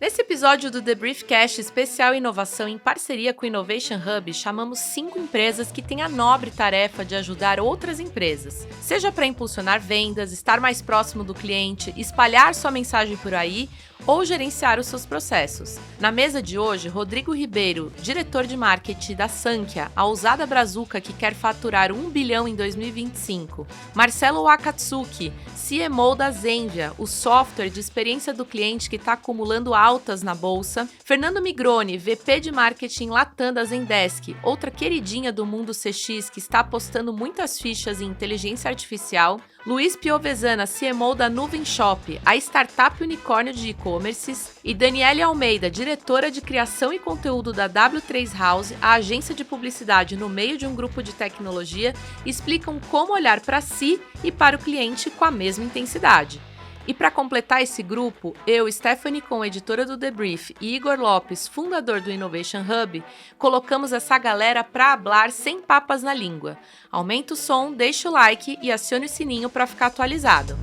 Nesse episódio do The Briefcast especial Inovação em parceria com o Innovation Hub, chamamos 5 empresas que têm a nobre tarefa de ajudar outras empresas. Seja para impulsionar vendas, estar mais próximo do cliente, espalhar sua mensagem por aí ou gerenciar os seus processos. Na mesa de hoje, Rodrigo Ribeiro, diretor de marketing da Sankhya, a ousada brazuca que quer faturar 1 bilhão em 2025. Marcelo Wakatsuki, CMO da Zenvia, o software de experiência do cliente que está acumulando altas na bolsa. Fernando Migroni, VP de marketing Latam da Zendesk, outra queridinha do mundo CX que está apostando muitas fichas em inteligência artificial. Luiz Piovesana, CMO da Nuvem Shop, a startup unicórnio de e-commerces, e Daniele Almeida, diretora de criação e conteúdo da W3 House, a agência de publicidade no meio de um grupo de tecnologia, explicam como olhar para si e para o cliente com a mesma intensidade. E para completar esse grupo, eu, Stephanie Com, editora do The Brief, e Igor Lopes, fundador do Innovation Hub, colocamos essa galera para hablar sem papas na língua. Aumenta o som, deixa o like e acione o sininho para ficar atualizado.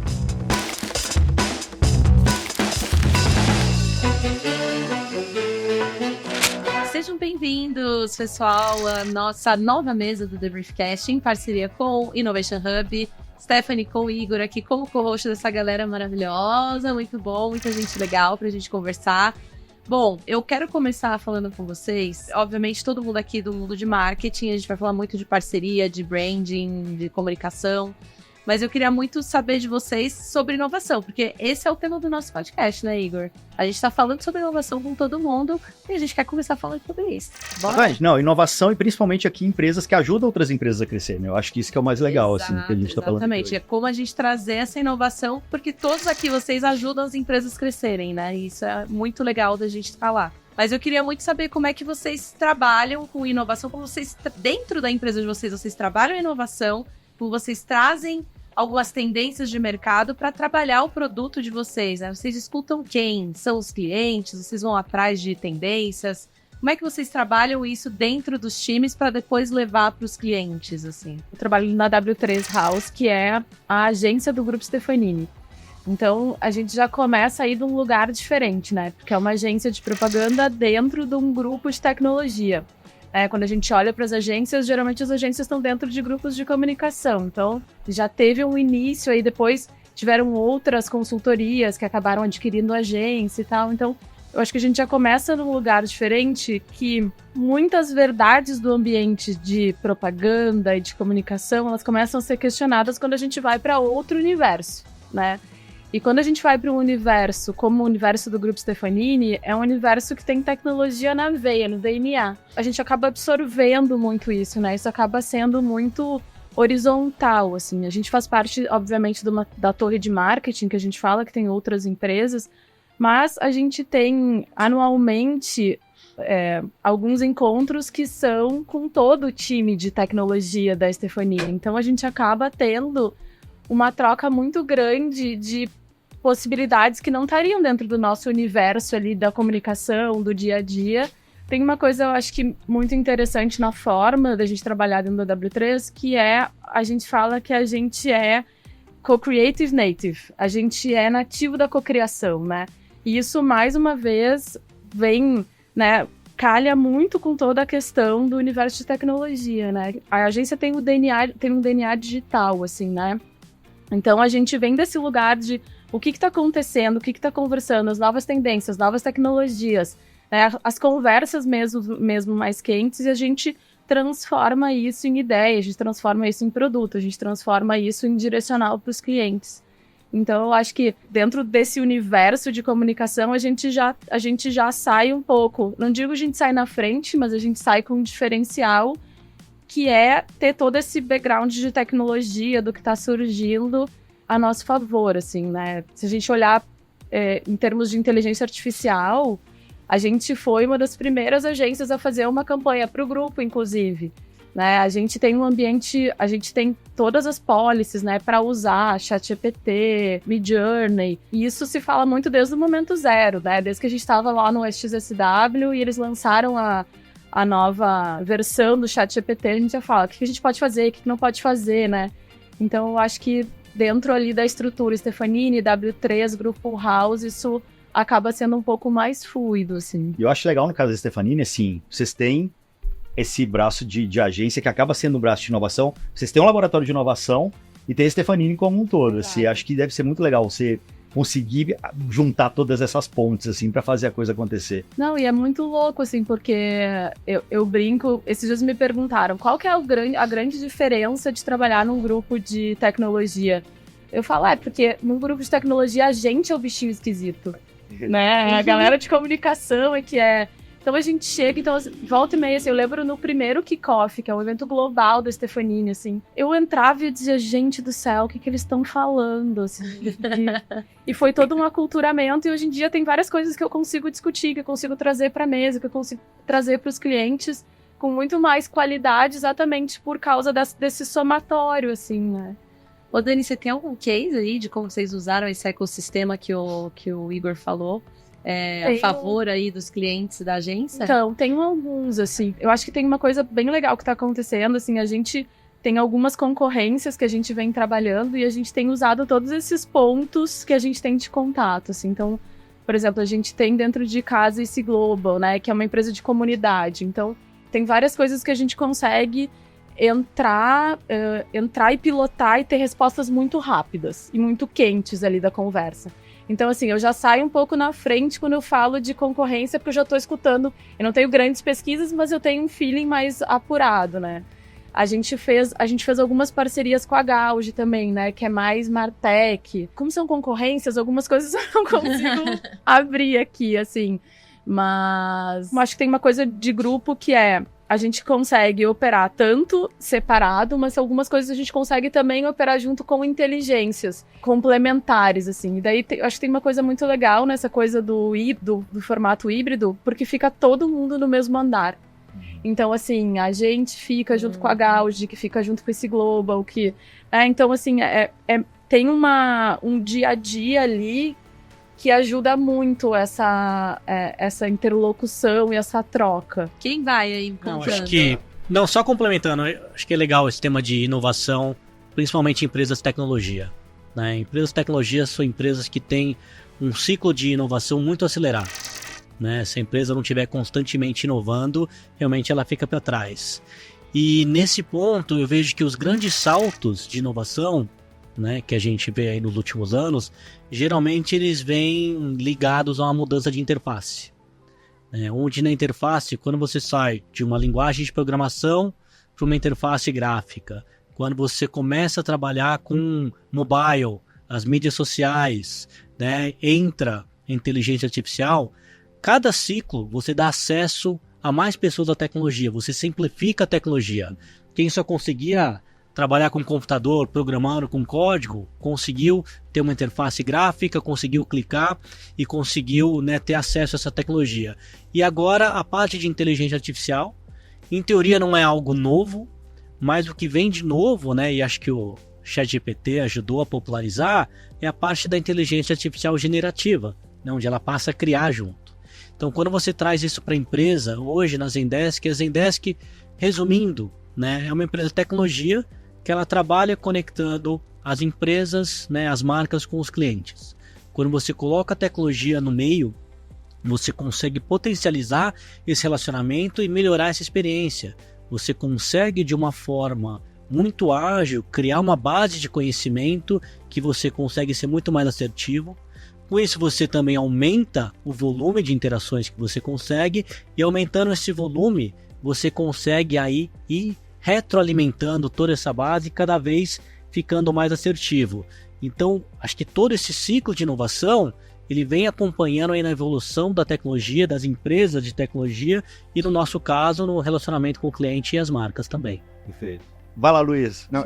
Sejam bem-vindos, pessoal, à nossa nova mesa do The Briefcast em parceria com o Innovation Hub. Stephanie com o Igor aqui como co-host dessa galera maravilhosa, muito bom, muita gente legal pra gente conversar. Bom, eu quero começar falando com vocês, obviamente todo mundo aqui do mundo de marketing, a gente vai falar muito de parceria, de branding, de comunicação, mas eu queria muito saber de vocês sobre inovação, porque esse é o tema do nosso podcast, né, Igor? A gente tá falando sobre inovação com todo mundo e a gente quer começar falando sobre isso. Bora? Não, inovação e principalmente aqui empresas que ajudam outras empresas a crescer, né? Eu acho que isso que é o mais legal, Exato, assim, que a gente tá falando. Exatamente, é como a gente trazer essa inovação, porque todos aqui vocês ajudam as empresas a crescerem, né? E isso é muito legal da gente falar. Mas eu queria muito saber como é que vocês trabalham com inovação, como vocês, dentro da empresa de vocês trabalham inovação, como vocês trazem algumas tendências de mercado para trabalhar o produto de vocês, né? Vocês escutam quem? São os clientes? Vocês vão atrás de tendências? Como é que vocês trabalham isso dentro dos times para depois levar para os clientes, assim? Eu trabalho na W3 House, que é a agência do Grupo Stefanini. Então, a gente já começa aí de um lugar diferente, né? Porque é uma agência de propaganda dentro de um grupo de tecnologia. Quando a gente olha para as agências, geralmente as agências estão dentro de grupos de comunicação. Então, já teve um início aí, depois tiveram outras consultorias que acabaram adquirindo agência e tal. Então, eu acho que a gente já começa num lugar diferente que muitas verdades do ambiente de propaganda e de comunicação, elas começam a ser questionadas quando a gente vai para outro universo, né? E quando a gente vai para um universo, como o universo do Grupo Stefanini, é um universo que tem tecnologia na veia, no DNA. A gente acaba absorvendo muito isso, né? Isso acaba sendo muito horizontal, assim. A gente faz parte, obviamente, da torre de marketing, que a gente fala que tem outras empresas, mas a gente tem, anualmente, alguns encontros que são com todo o time de tecnologia da Stefanini. Então, a gente acaba tendo uma troca muito grande de possibilidades que não estariam dentro do nosso universo ali da comunicação, do dia a dia. Tem uma coisa, eu acho que muito interessante na forma da gente trabalhar dentro da W3, que é, a gente fala que a gente é co-creative native, a gente é nativo da cocriação, né? E isso, mais uma vez, vem, né, calha muito com toda a questão do universo de tecnologia, né? A agência tem um DNA digital, assim, né? Então, a gente vem desse lugar de o que está acontecendo, o que está conversando, as novas tendências, novas tecnologias, né? As conversas mesmo mais quentes, e a gente transforma isso em ideia, a gente transforma isso em produto, a gente transforma isso em direcional para os clientes. Então, eu acho que dentro desse universo de comunicação, a gente já sai um pouco, não digo a gente sai na frente, mas a gente sai com um diferencial, que é ter todo esse background de tecnologia, do que está surgindo a nosso favor, assim, né? Se a gente olhar em termos de inteligência artificial, a gente foi uma das primeiras agências a fazer uma campanha para o grupo, inclusive, né? A gente tem um ambiente, a gente tem todas as policies, né, para usar ChatGPT, Midjourney, e isso se fala muito desde o momento zero, né? Desde que a gente estava lá no SXSW e eles lançaram a nova versão do ChatGPT, a gente já fala o que a gente pode fazer, o que não pode fazer, né? Então, eu acho que dentro ali da estrutura Stefanini, W3, Grupo House, isso acaba sendo um pouco mais fluido, assim. E eu acho legal no caso da Stefanini, assim, vocês têm esse braço de agência que acaba sendo um braço de inovação, vocês têm um laboratório de inovação e tem a Stefanini como um todo, assim, acho que deve ser muito legal você conseguir juntar todas essas pontes, assim, para fazer a coisa acontecer. Não, e é muito louco, assim, porque eu brinco, esses dias me perguntaram qual que é a grande diferença de trabalhar num grupo de tecnologia. Eu falo, porque num grupo de tecnologia a gente é o bichinho esquisito, né? A galera de comunicação é que é... Então a gente chega, então volta e meia, assim, eu lembro no primeiro kickoff, que é um evento global da Stefanini, assim, eu entrava e dizia, gente do céu, o que eles estão falando, assim, e foi todo um aculturamento, e hoje em dia tem várias coisas que eu consigo discutir, que eu consigo trazer para a mesa, que eu consigo trazer para os clientes com muito mais qualidade, exatamente por causa desse somatório, assim, né? Ô Dani, você tem algum case aí de como vocês usaram esse ecossistema que o Igor falou? A favor aí dos clientes da agência? Então, tem alguns, assim. Eu acho que tem uma coisa bem legal que tá acontecendo, assim, a gente tem algumas concorrências que a gente vem trabalhando e a gente tem usado todos esses pontos que a gente tem de contato, assim. Então, por exemplo, a gente tem dentro de casa esse Global, né, que é uma empresa de comunidade. Então, tem várias coisas que a gente consegue entrar e pilotar e ter respostas muito rápidas e muito quentes ali da conversa. Então, assim, eu já saio um pouco na frente quando eu falo de concorrência, porque eu já estou escutando. Eu não tenho grandes pesquisas, mas eu tenho um feeling mais apurado, né? A gente fez algumas parcerias com a Gauge também, né? Que é mais Martech. Como são concorrências, algumas coisas eu não consigo abrir aqui, assim. Mas acho que tem uma coisa de grupo que a gente consegue operar tanto separado, mas algumas coisas a gente consegue também operar junto com inteligências complementares, assim. E daí acho que tem uma coisa muito legal nessa coisa do formato híbrido, porque fica todo mundo no mesmo andar. Então, assim, a gente fica junto com a Gauge, que fica junto com esse Global, que... então, assim, tem um dia a dia ali que ajuda muito essa interlocução e essa troca. Quem vai aí Não, comprando? acho que... Não, só complementando, acho que é legal esse tema de inovação, principalmente em empresas de tecnologia, né? Empresas de tecnologia são empresas que têm um ciclo de inovação muito acelerado, né? Se a empresa não estiver constantemente inovando, realmente ela fica para trás. E nesse ponto eu vejo que os grandes saltos de inovação, né, que a gente vê aí nos últimos anos, geralmente eles vêm ligados a uma mudança de interface. Onde na interface, quando você sai de uma linguagem de programação para uma interface gráfica, quando você começa a trabalhar com mobile, as mídias sociais, né, entra a inteligência artificial, cada ciclo você dá acesso a mais pessoas à tecnologia, você simplifica a tecnologia. Quem só conseguia trabalhar com computador, programando com código, conseguiu ter uma interface gráfica, conseguiu clicar e conseguiu, né, ter acesso a essa tecnologia. E agora a parte de inteligência artificial, em teoria não é algo novo, mas o que vem de novo, né, e acho que o ChatGPT ajudou a popularizar, é a parte da inteligência artificial generativa, né, onde ela passa a criar junto. Então quando você traz isso para a empresa, hoje na Zendesk, a Zendesk, resumindo, né, é uma empresa de tecnologia que ela trabalha conectando as empresas, né, as marcas com os clientes. Quando você coloca a tecnologia no meio, você consegue potencializar esse relacionamento e melhorar essa experiência. Você consegue, de uma forma muito ágil, criar uma base de conhecimento que você consegue ser muito mais assertivo. Com isso, você também aumenta o volume de interações que você consegue, e aumentando esse volume, você consegue aí ir retroalimentando toda essa base, cada vez ficando mais assertivo. Então, acho que todo esse ciclo de inovação, ele vem acompanhando aí na evolução da tecnologia, das empresas de tecnologia, e no nosso caso, no relacionamento com o cliente e as marcas também. Perfeito. Vai lá, Luiz. Não,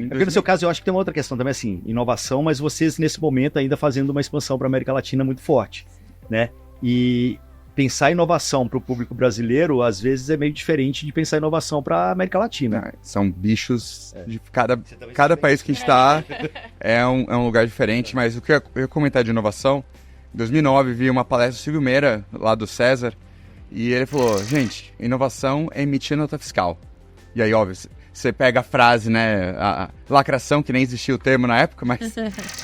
Porque no seu caso, eu acho que tem uma outra questão também, assim, inovação, mas vocês, nesse momento, ainda fazendo uma expansão para a América Latina muito forte, né? E pensar inovação para o público brasileiro, às vezes, é meio diferente de pensar inovação para a América Latina. São bichos de cada país que a gente está, é um lugar diferente, mas o que eu ia comentar de inovação, em 2009 vi uma palestra do Silvio Meira, lá do César, e ele falou, gente, inovação é emitir nota fiscal. E aí, óbvio, você pega a frase, né, a lacração, que nem existia o termo na época, mas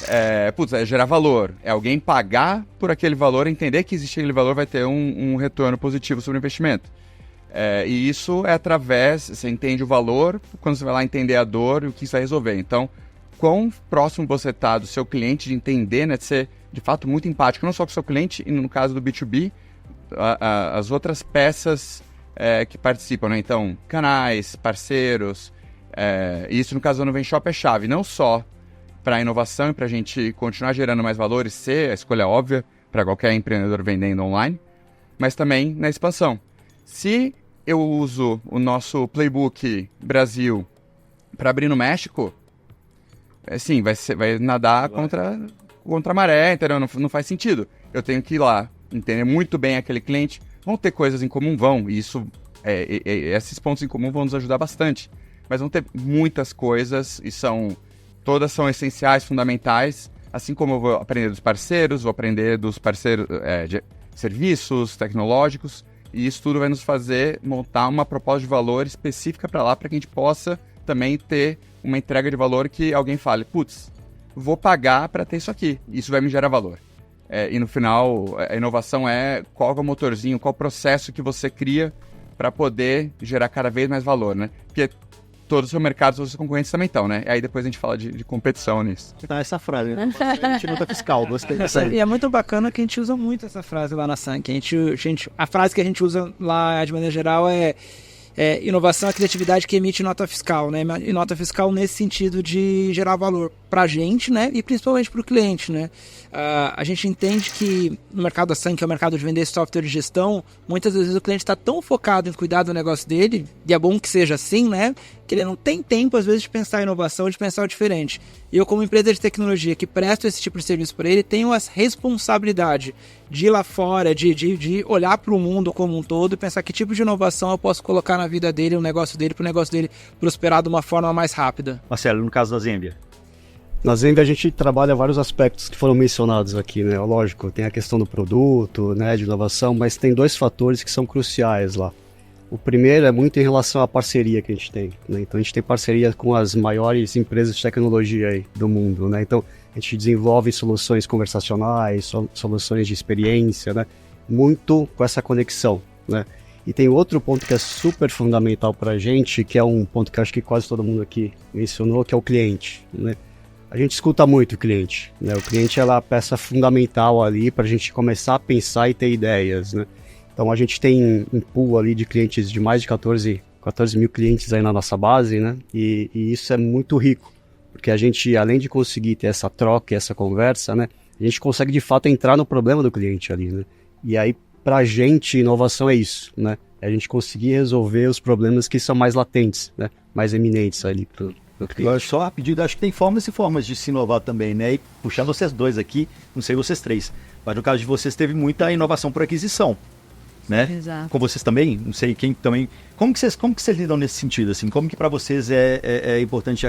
é gerar valor. É alguém pagar por aquele valor, entender que existe aquele valor, vai ter um retorno positivo sobre o investimento. E isso é através, você entende o valor, quando você vai lá entender a dor e o que isso vai resolver. Então, quão próximo você está do seu cliente, de entender, né, de ser, de fato, muito empático, não só com o seu cliente, e no caso do B2B, as outras peças que participam, né? Então, canais, parceiros, isso no caso do Nuvem Shop é chave, não só para a inovação e para a gente continuar gerando mais valores, ser a escolha óbvia para qualquer empreendedor vendendo online, mas também na expansão. Se eu uso o nosso playbook Brasil para abrir no México, sim, vai nadar contra a maré, entendeu? Não faz sentido. Eu tenho que ir lá, entender muito bem aquele cliente. Vão ter coisas em comum? Vão. E isso, esses pontos em comum vão nos ajudar bastante. Mas vão ter muitas coisas e todas são essenciais, fundamentais. Assim como eu vou aprender dos parceiros, vou aprender dos parceiros de serviços tecnológicos. E isso tudo vai nos fazer montar uma proposta de valor específica para lá, para que a gente possa também ter uma entrega de valor que alguém fale, putz, vou pagar para ter isso aqui. Isso vai me gerar valor. E no final, a inovação qual é o motorzinho, qual é o processo que você cria para poder gerar cada vez mais valor, né? Porque todos os seus mercados, os seus concorrentes também estão, né? E aí depois a gente fala de competição nisso. Tá essa frase, né? Nota fiscal, gostei disso aí. E é muito bacana que a gente usa muito essa frase lá na Sank. A frase que a gente usa lá, de maneira geral, é inovação é a criatividade que emite nota fiscal, né? E nota fiscal nesse sentido de gerar valor para a gente, né? E principalmente para o cliente, né? A gente entende que no mercado da Sank, que é o mercado de vender software de gestão, muitas vezes o cliente está tão focado em cuidar do negócio dele, e é bom que seja assim, né? Que ele não tem tempo, às vezes, de pensar em inovação, de pensar o diferente. E eu, como empresa de tecnologia que presto esse tipo de serviço para ele, tenho a responsabilidade de ir lá fora, de olhar para o mundo como um todo e pensar que tipo de inovação eu posso colocar na vida dele, no negócio dele, para o negócio dele prosperar de uma forma mais rápida. Marcelo, no caso da Zenvia. Na Zenvia a gente trabalha vários aspectos que foram mencionados aqui, né? Lógico, tem a questão do produto, né, de inovação, mas tem 2 fatores que são cruciais lá. O primeiro é muito em relação à parceria que a gente tem, né? Então a gente tem parceria com as maiores empresas de tecnologia aí do mundo, né? Então a gente desenvolve soluções conversacionais, soluções de experiência, né? Muito com essa conexão, né? E tem outro ponto que é super fundamental para a gente, que é um ponto que eu acho que quase todo mundo aqui mencionou, que é o cliente, né? A gente escuta muito o cliente, né? O cliente é a peça fundamental ali para a gente começar a pensar e ter ideias, né? Então a gente tem um pool ali de clientes de mais de 14 mil clientes aí na nossa base, né? E isso é muito rico, porque a gente, além de conseguir ter essa troca e essa conversa, né? A gente consegue de fato entrar no problema do cliente ali, né? E aí, pra gente, inovação é isso, né? É a gente conseguir resolver os problemas que são mais latentes, né? Mais eminentes ali pro cliente. Agora, só rapidinho, acho que tem formas e formas de se inovar também, né? E puxar vocês dois aqui, não sei vocês três, mas no caso de vocês teve muita inovação por aquisição, né? Exato. Com vocês também, não sei quem também. Como que vocês lidam nesse sentido, assim? Como que para vocês é importante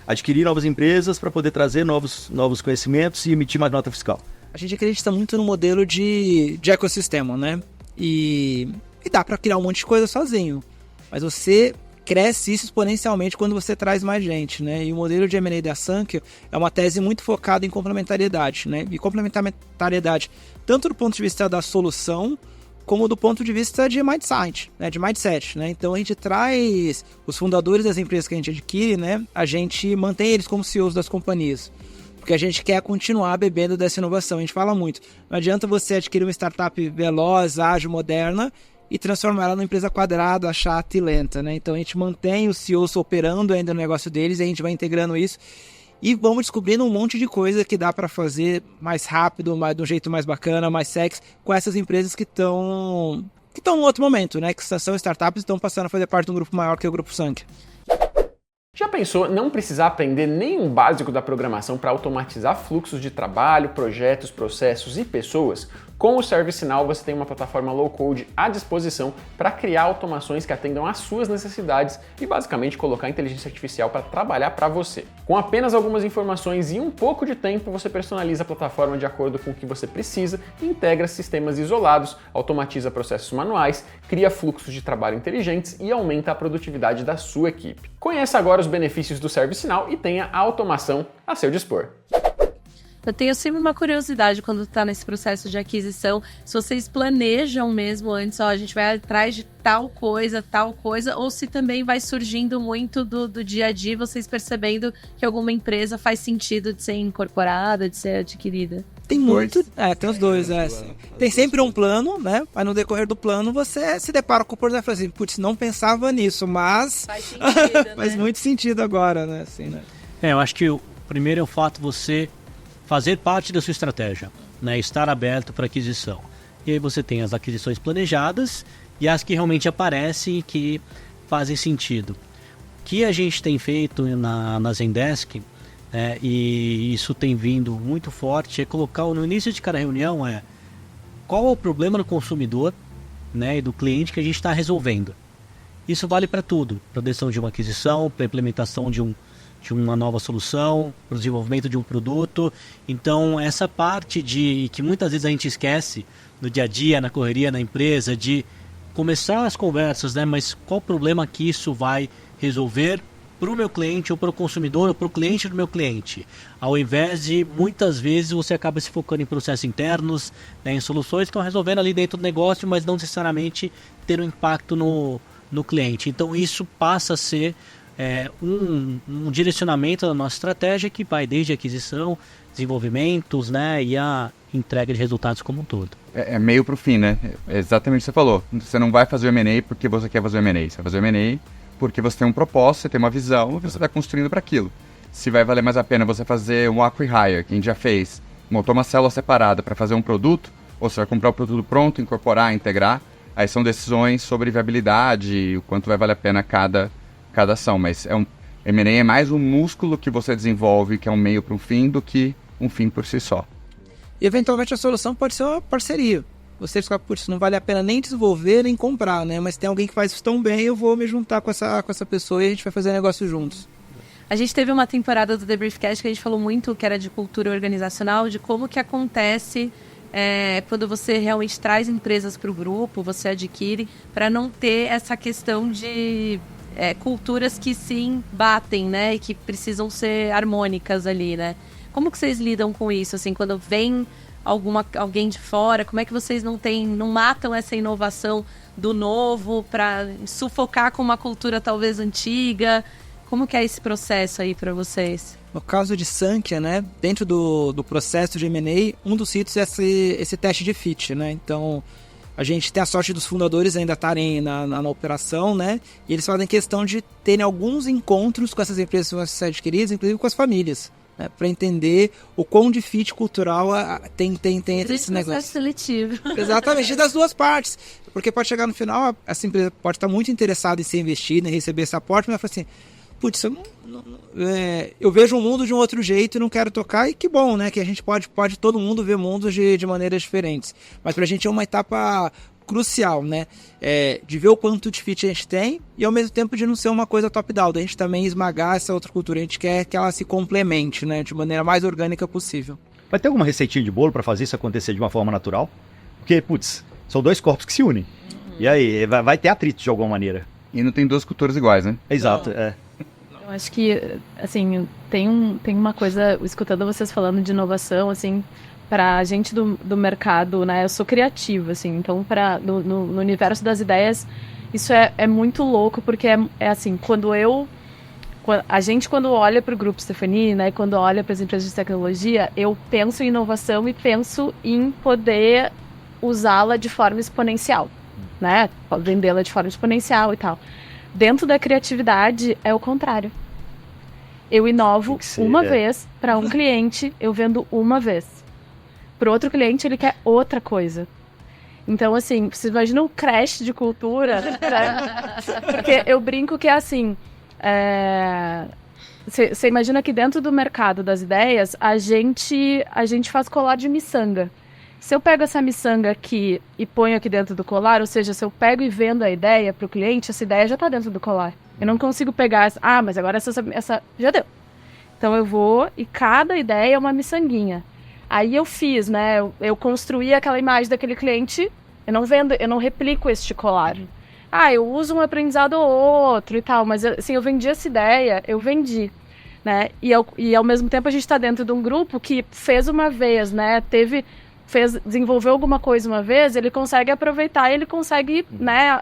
adquirir novas empresas para poder trazer novos conhecimentos e emitir mais nota fiscal? A gente acredita muito no modelo de ecossistema, né? E dá para criar um monte de coisa sozinho, mas você cresce isso exponencialmente quando você traz mais gente, né? E o modelo de M&A da Sankyo é uma tese muito focada em complementariedade, né? E complementariedade tanto do ponto de vista da solução, como do ponto de vista de mindset, né? De mindset, né? Então a gente traz os fundadores das empresas que a gente adquire, né? A gente mantém eles como CEOs das companhias, porque a gente quer continuar bebendo dessa inovação. A gente fala muito, não adianta você adquirir uma startup veloz, ágil, moderna e transformar ela numa empresa quadrada, chata e lenta, né? Então a gente mantém os CEOs operando ainda no negócio deles, e a gente vai integrando isso e vamos descobrindo um monte de coisa que dá para fazer mais rápido, de um jeito mais bacana, mais sexy, com essas empresas que estão em outro momento, né? Que são startups e estão passando a fazer parte de um grupo maior que é o Grupo Sankyo. Já pensou não precisar aprender nenhum básico da programação para automatizar fluxos de trabalho, projetos, processos e pessoas? Com o ServiceNow você tem uma plataforma low-code à disposição para criar automações que atendam às suas necessidades e basicamente colocar a inteligência artificial para trabalhar para você. Com apenas algumas informações e um pouco de tempo, você personaliza a plataforma de acordo com o que você precisa, integra sistemas isolados, automatiza processos manuais, cria fluxos de trabalho inteligentes e aumenta a produtividade da sua equipe. Conheça agora os benefícios do ServiceNow e tenha a automação a seu dispor. Eu tenho sempre uma curiosidade quando está nesse processo de aquisição, se vocês planejam mesmo antes, ó, a gente vai atrás de tal coisa, ou se também vai surgindo muito do dia a dia, vocês percebendo que alguma empresa faz sentido de ser incorporada, de ser adquirida. Tem muito, tem os dois, Tem sempre um plano, né? Mas no decorrer do plano você se depara com o projeto e fala assim, putz, não pensava nisso, mas faz sentido, né? Faz muito sentido agora, né? Assim, né? Eu acho que o primeiro é o fato de você fazer parte da sua estratégia, né? Estar aberto para aquisição. E aí você tem as aquisições planejadas e as que realmente aparecem e que fazem sentido. O que a gente tem feito na Zendesk, e isso tem vindo muito forte, é colocar no início de cada reunião qual é o problema do consumidor, né, e do cliente que a gente está resolvendo. Isso vale para tudo, para a decisão de uma aquisição, para a implementação de uma nova solução, para o desenvolvimento de um produto. Então, essa parte que muitas vezes a gente esquece no dia a dia, na correria, na empresa, de começar as conversas, né? Mas qual o problema que isso vai resolver para o meu cliente, ou para o consumidor, ou para o cliente do meu cliente? Ao invés de, muitas vezes, você acaba se focando em processos internos, né, em soluções que estão resolvendo ali dentro do negócio, mas não necessariamente ter um impacto no cliente. Então, isso passa a ser um direcionamento da nossa estratégia que vai desde aquisição, desenvolvimentos, né, e a entrega de resultados como um todo. É meio pro fim, né? É exatamente o que você falou. Você não vai fazer o M&A porque você quer fazer o M&A. Você vai fazer o M&A porque você tem um propósito, você tem uma visão e você está construindo para aquilo. Se vai valer mais a pena você fazer um acqui-hire, que a gente já fez, montou uma célula separada para fazer um produto, ou você vai comprar o produto pronto, incorporar, integrar, aí são decisões sobre viabilidade, o quanto vai valer a pena cada ação, mas M&A é mais um músculo que você desenvolve, que é um meio para um fim, do que um fim por si só. E eventualmente a solução pode ser uma parceria. Você fica, putz, não vale a pena nem desenvolver, nem comprar, né? Mas tem alguém que faz isso tão bem, eu vou me juntar com essa pessoa e a gente vai fazer negócio juntos. A gente teve uma temporada do The Briefcast que a gente falou muito, que era de cultura organizacional, de como que acontece quando você realmente traz empresas para o grupo, você adquire, para não ter essa questão de culturas que sim batem, né? E que precisam ser harmônicas ali, né? Como que vocês lidam com isso, assim, quando vem alguém de fora, como é que vocês não matam essa inovação do novo para sufocar com uma cultura talvez antiga? Como que é esse processo aí para vocês? No caso de Sankhya, né, dentro do processo de M&A, um dos ritos é esse teste de fit, né? Então, a gente tem a sorte dos fundadores ainda estarem na operação, né? E eles fazem questão de terem alguns encontros com essas empresas que vão ser adquiridas, inclusive com as famílias, né? Para entender o quão de fit cultural tem esse negócio. Processo seletivo. Exatamente, das duas partes. Porque pode chegar no final, essa empresa pode estar muito interessada em ser investida, em receber esse aporte, mas ela fala assim, putz, eu vejo o mundo de um outro jeito e não quero tocar, e que bom, né? Que a gente pode todo mundo ver mundos de maneiras diferentes. Mas pra gente é uma etapa crucial, né? De ver o quanto de fit a gente tem e ao mesmo tempo de não ser uma coisa top-down, da gente também esmagar essa outra cultura. A gente quer que ela se complemente, né? De maneira mais orgânica possível. Vai ter alguma receitinha de bolo pra fazer isso acontecer de uma forma natural? Porque, putz, são dois corpos que se unem. E aí, vai ter atrito de alguma maneira. E não tem duas culturas iguais, né? Exato, Eu acho que, assim, tem uma coisa, escutando vocês falando de inovação, assim, pra gente do mercado, né, eu sou criativa, assim, então no universo das ideias, isso é muito louco, porque é assim, quando a gente olha pro Grupo Stefanini, né, quando olha para as empresas de tecnologia, eu penso em inovação e penso em poder usá-la de forma exponencial, né, vendê-la de forma exponencial e tal. Dentro da criatividade é o contrário. Eu inovo uma vez para um cliente, eu vendo uma vez. Para outro cliente, ele quer outra coisa. Então, assim, você imagina um crash de cultura, né? Porque eu brinco que é assim, Você imagina que dentro do mercado das ideias, a gente faz colar de miçanga. Se eu pego essa miçanga aqui e ponho aqui dentro do colar, ou seja, se eu pego e vendo a ideia para o cliente, essa ideia já está dentro do colar. Eu não consigo pegar, mas agora essa já deu. Então eu vou e cada ideia é uma miçanguinha. Aí eu fiz, né? Eu construí aquela imagem daquele cliente, eu não replico este colar. Eu uso um aprendizado ou outro e tal, mas assim, eu vendi essa ideia, eu vendi. Né? E ao mesmo tempo a gente está dentro de um grupo que fez uma vez, né? Desenvolveu alguma coisa uma vez, ele consegue aproveitar, ele consegue, né,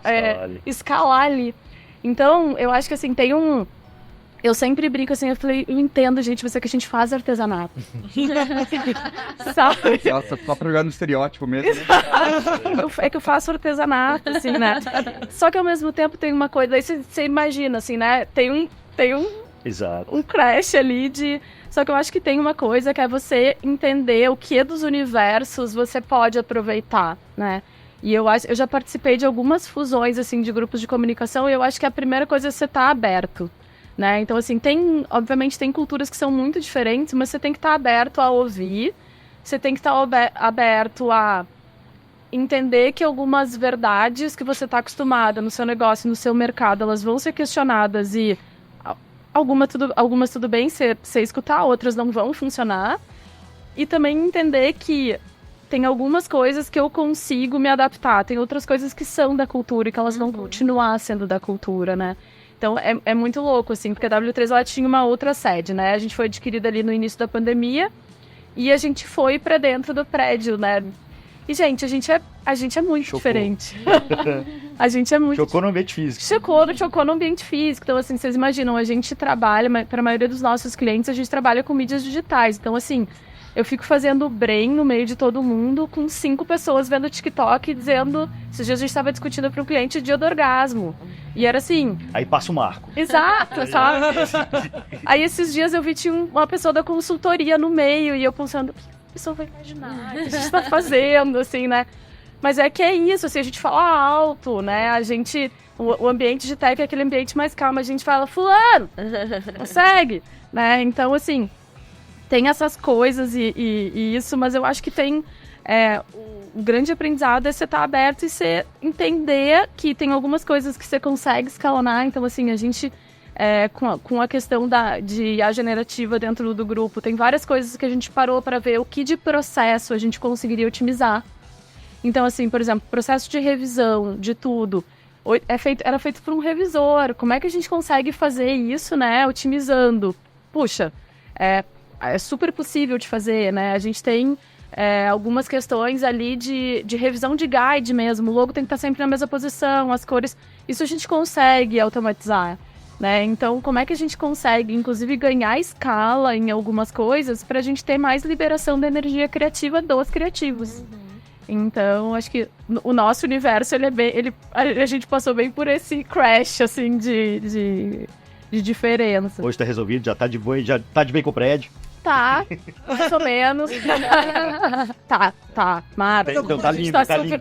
escalar ali. Então, eu acho que assim, eu sempre brinco assim, eu falei, eu entendo, gente, mas é que a gente faz artesanato. Sabe? Nossa, só pra jogar no estereótipo mesmo, né? É que eu faço artesanato, assim, né? Só que ao mesmo tempo tem uma coisa, aí você imagina, assim, né? Tem um crash ali de... Só que eu acho que tem uma coisa que é você entender o que dos universos você pode aproveitar, né? E eu já participei de algumas fusões, assim, de grupos de comunicação, e eu acho que a primeira coisa é você estar aberto, né? Então, assim, obviamente tem culturas que são muito diferentes, mas você tem que estar aberto a ouvir, você tem que estar aberto a entender que algumas verdades que você está acostumada no seu negócio, no seu mercado, elas vão ser questionadas e algumas tudo bem você escutar, outras não vão funcionar. E também entender que tem algumas coisas que eu consigo me adaptar, tem outras coisas que são da cultura e que elas vão continuar sendo da cultura, né? Então é muito louco, assim, porque a W3 ela tinha uma outra sede, né? A gente foi adquirida ali no início da pandemia e a gente foi pra dentro do prédio, né? E, gente, a gente é muito diferente. A gente é muito... Chocou no ambiente físico. Chocou no ambiente físico. Então, assim, vocês imaginam, a gente trabalha, para a maioria dos nossos clientes, a gente trabalha com mídias digitais. Então, assim, eu fico fazendo brain no meio de todo mundo, com 5 pessoas vendo TikTok, dizendo... Esses dias a gente estava discutindo para um cliente dia do orgasmo. E era assim... Aí passa o marco. Exato, sabe? Aí, esses dias, eu vi tinha uma pessoa da consultoria no meio, e eu pensando... A pessoa vai imaginar o que a gente está fazendo, assim, né? Mas é que é isso, assim, a gente fala alto, né? O ambiente de tech é aquele ambiente mais calmo, a gente fala, fulano, consegue, né? Então, assim, tem essas coisas e isso, mas eu acho que tem... o grande aprendizado é você estar aberto e você entender que tem algumas coisas que você consegue escalonar. Então, assim, a gente... com a questão de IA generativa dentro do grupo, tem várias coisas que a gente parou para ver o que de processo a gente conseguiria otimizar. Então, assim, por exemplo, processo de revisão de tudo era feito por um revisor. Como é que a gente consegue fazer isso, né, otimizando? Puxa, é super possível de fazer, né? A gente tem algumas questões ali de revisão de guide mesmo. O logo tem que estar sempre na mesma posição, as cores. Isso a gente consegue automatizar. Né? Então, como é que a gente consegue, inclusive, ganhar escala em algumas coisas para a gente ter mais liberação da energia criativa dos criativos? Então, acho que o nosso universo, a gente passou bem por esse crash, assim, de diferença. Hoje tá resolvido, já tá de boa, já tá de bem com o prédio. Tá, mais ou menos. Tá, Marta. Então tá lindo,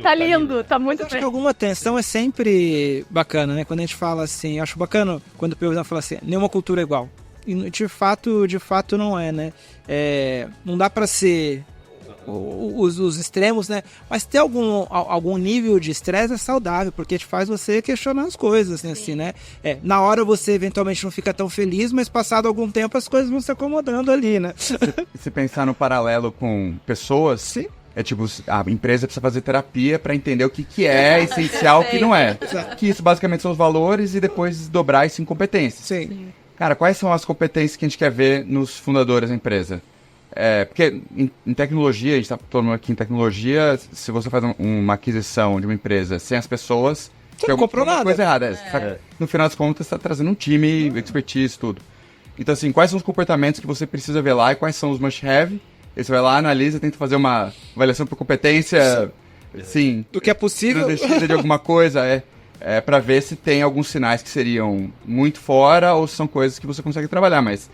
Tá lindo, tá muito Acho bem. que alguma tensão é sempre bacana, né? Quando a gente fala assim, acho bacana quando o PO fala assim, nenhuma cultura é igual. E de fato não é, né? Não dá pra ser os extremos, né? Mas ter algum nível de estresse é saudável, porque te faz você questionar as coisas, assim, né? Na hora você eventualmente não fica tão feliz, mas passado algum tempo as coisas vão se acomodando ali, né? Se pensar no paralelo com pessoas, Sim. é tipo, a empresa precisa fazer terapia para entender o que é essencial e o que não é. Que isso basicamente são os valores e depois dobrar isso em competências. Sim. Cara, quais são as competências que a gente quer ver nos fundadores da empresa? Porque em tecnologia, a gente está todo mundo aqui em tecnologia, se você faz uma aquisição de uma empresa sem as pessoas, você não comprou nada. Coisa errada. No final das contas, você está trazendo um time, expertise, tudo. Então, assim, quais são os comportamentos que você precisa ver lá e quais são os must-have? Aí você vai lá, analisa, tenta fazer uma avaliação por competência, sim, do que é possível. De alguma coisa, para ver se tem alguns sinais que seriam muito fora ou se são coisas que você consegue trabalhar, mas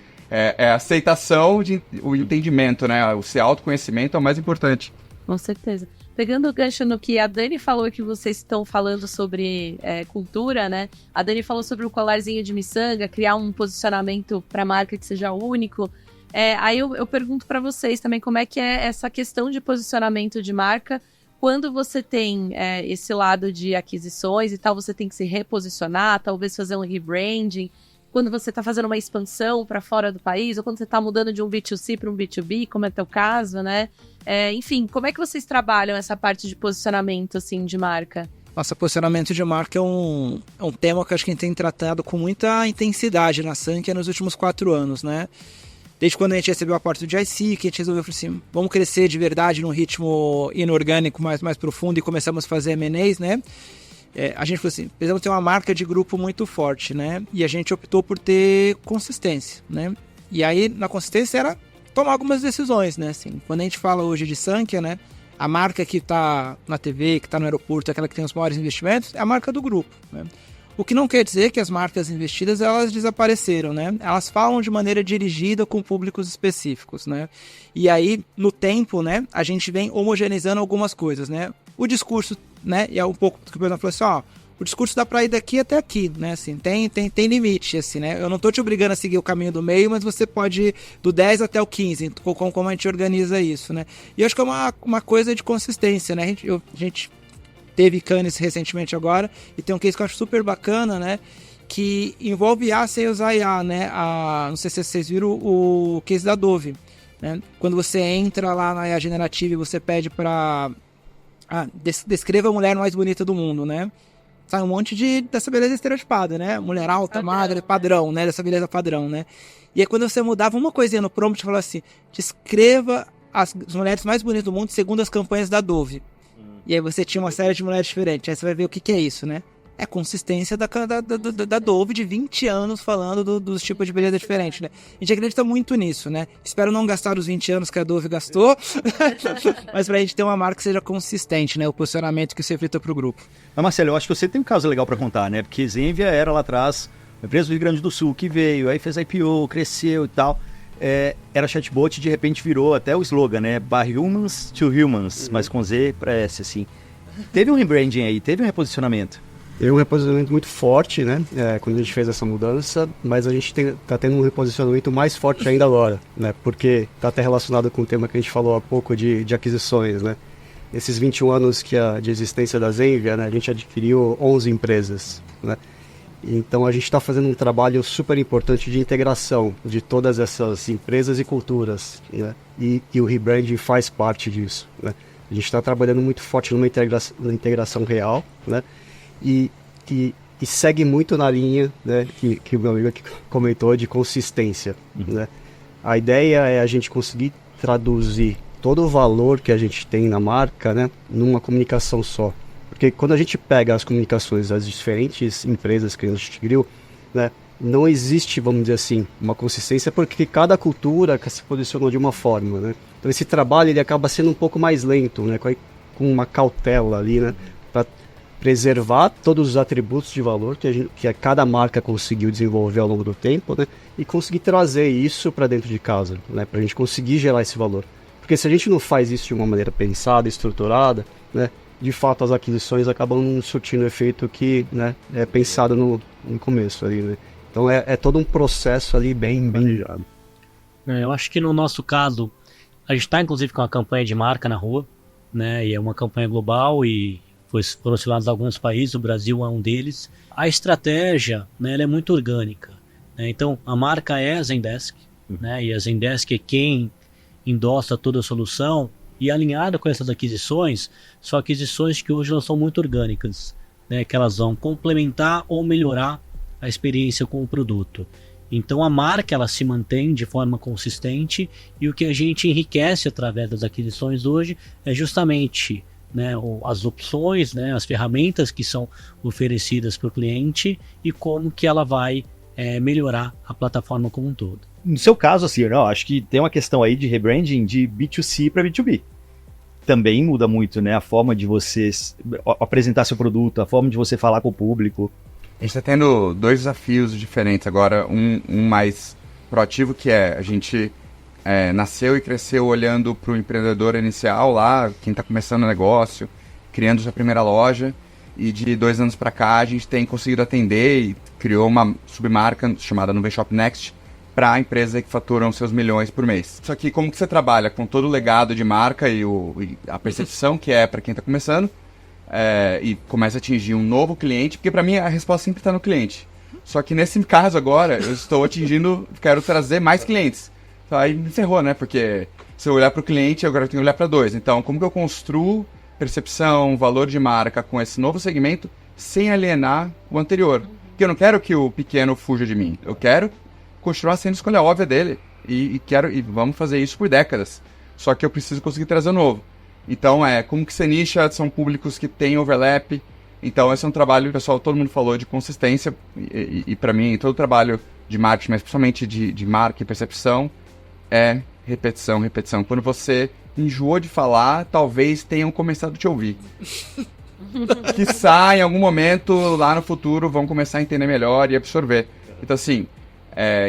a aceitação, o entendimento, né? O seu autoconhecimento é o mais importante. Com certeza. Pegando o gancho no que a Dani falou, que vocês estão falando sobre cultura, né? A Dani falou sobre o colarzinho de miçanga, criar um posicionamento para a marca que seja único. Aí eu pergunto para vocês também como é que é essa questão de posicionamento de marca. Quando você tem esse lado de aquisições e tal, você tem que se reposicionar, talvez fazer um rebranding. Quando você está fazendo uma expansão para fora do país, ou quando você está mudando de um B2C para um B2B, como é o teu caso, né? Enfim, como é que vocês trabalham essa parte de posicionamento, assim, de marca? Nossa, posicionamento de marca é um tema que acho que a gente tem tratado com muita intensidade na Sankia nos últimos 4 anos, né? Desde quando a gente recebeu a porta do GIC, que a gente resolveu assim, vamos crescer de verdade num ritmo inorgânico mais profundo e começamos a fazer M&As, né? A gente falou assim, precisamos ter uma marca de grupo muito forte, né? E a gente optou por ter consistência, né? E aí, na consistência, era tomar algumas decisões, né? Assim, quando a gente fala hoje de Sankia, né? A marca que está na TV, que está no aeroporto, aquela que tem os maiores investimentos, é a marca do grupo, né? O que não quer dizer que as marcas investidas, elas desapareceram, né? Elas falam de maneira dirigida com públicos específicos, né? E aí, no tempo, né? A gente vem homogeneizando algumas coisas, né? O discurso, né? E é um pouco do que o Pedro falou assim, ó... O discurso dá pra ir daqui até aqui, né? Assim, tem limite, assim, né? Eu não tô te obrigando a seguir o caminho do meio, mas você pode ir do 10 até o 15, como a gente organiza isso, né? E eu acho que é uma coisa de consistência, né? A gente teve Cannes recentemente agora, e tem um case que eu acho super bacana, né? Que envolve IA sem usar IA, né? Não sei se vocês viram o case da Dove, né? Quando você entra lá na IA generativa e você pede pra... descreva a mulher mais bonita do mundo, né? Sai um monte dessa beleza estereotipada, né? Mulher alta, magra, padrão, né? Dessa beleza padrão, né? E aí quando você mudava uma coisinha no prompt, falava assim, descreva as mulheres mais bonitas do mundo segundo as campanhas da Dove. E aí você tinha uma série de mulheres diferentes. Aí você vai ver o que é isso, né? É a consistência da Dove de 20 anos falando dos tipos de beleza diferentes, né? A gente acredita muito nisso, né? Espero não gastar os 20 anos que a Dove gastou, mas pra gente ter uma marca que seja consistente, né? O posicionamento que você reflita pro grupo. Mas Marcelo, eu acho que você tem um caso legal pra contar, né? Porque Zenvia era lá atrás, uma empresa do Rio Grande do Sul que veio, aí fez IPO, cresceu e tal. Era chatbot, de repente virou até o slogan, né? By humans to humans, mas com Z pra S, assim. Teve um rebranding aí, teve um reposicionamento. Teve um reposicionamento muito forte, né? Quando a gente fez essa mudança, mas a gente está tendo um reposicionamento mais forte ainda agora, né? Porque está até relacionado com o tema que a gente falou há pouco de aquisições, né? Nesses 21 anos de existência da Zenvia, né? A gente adquiriu 11 empresas, né? Então a gente está fazendo um trabalho super importante de integração de todas essas empresas e culturas, né? E o rebranding faz parte disso, né? A gente está trabalhando muito forte numa integração real, né? E segue muito na linha, né, que o meu amigo aqui comentou, de consistência, né? A ideia é a gente conseguir traduzir todo o valor que a gente tem na marca, né, numa comunicação só. Porque quando a gente pega as comunicações das diferentes empresas que a gente adquiriu, né, não existe, vamos dizer assim, uma consistência, porque cada cultura se posicionou de uma forma, né? Então esse trabalho ele acaba sendo um pouco mais lento, né, com uma cautela ali, né, para preservar todos os atributos de valor que cada marca conseguiu desenvolver ao longo do tempo, né? E conseguir trazer isso para dentro de casa, né? Para a gente conseguir gerar esse valor. Porque se a gente não faz isso de uma maneira pensada, estruturada, né? De fato as aquisições acabam não surtindo o efeito que, né, é pensado no começo ali, né? Então é todo um processo ali bem planejado. Eu acho que no nosso caso, a gente está inclusive com uma campanha de marca na rua, né? E é uma campanha global e foram selecionados alguns países, o Brasil é um deles. A estratégia, né, ela é muito orgânica, né? Então, a marca é a Zendesk, né? E a Zendesk é quem endossa toda a solução, e alinhada com essas aquisições, são aquisições que hoje elas são muito orgânicas, né? Que elas vão complementar ou melhorar a experiência com o produto. Então, a marca ela se mantém de forma consistente, e o que a gente enriquece através das aquisições hoje é justamente, né, as opções, né, as ferramentas que são oferecidas para o cliente e como que ela vai melhorar a plataforma como um todo. No seu caso, assim, eu acho que tem uma questão aí de rebranding de B2C para B2B. Também muda muito, né, a forma de você apresentar seu produto, a forma de você falar com o público. A gente está tendo 2 desafios diferentes agora, um mais proativo, que é a gente nasceu e cresceu olhando para o empreendedor inicial lá, quem está começando o negócio, criando sua primeira loja, e de 2 anos para cá a gente tem conseguido atender e criou uma submarca chamada Nuvem Shop Next para empresas que faturam seus milhões por mês. Só que como que você trabalha com todo o legado de marca e a percepção que é para quem está começando, e começa a atingir um novo cliente, porque para mim a resposta sempre está no cliente. Só que nesse caso agora, eu estou quero trazer mais clientes. Então aí me ferrou, né? Porque se eu olhar para o cliente, agora eu tenho que olhar para 2. Então, como que eu construo percepção, valor de marca com esse novo segmento sem alienar o anterior? Porque eu não quero que o pequeno fuja de mim. Eu quero continuar sendo a escolha óbvia dele. E vamos fazer isso por décadas. Só que eu preciso conseguir trazer o novo. Então, como que você nicha? São públicos que têm overlap. Então, esse é um trabalho, pessoal, todo mundo falou de consistência. E para mim, todo trabalho de marketing, mas principalmente de marca e percepção, é repetição, repetição. Quando você enjoou de falar, talvez tenham começado a te ouvir. Quiçá, em algum momento, lá no futuro, vão começar a entender melhor e absorver. Então, assim,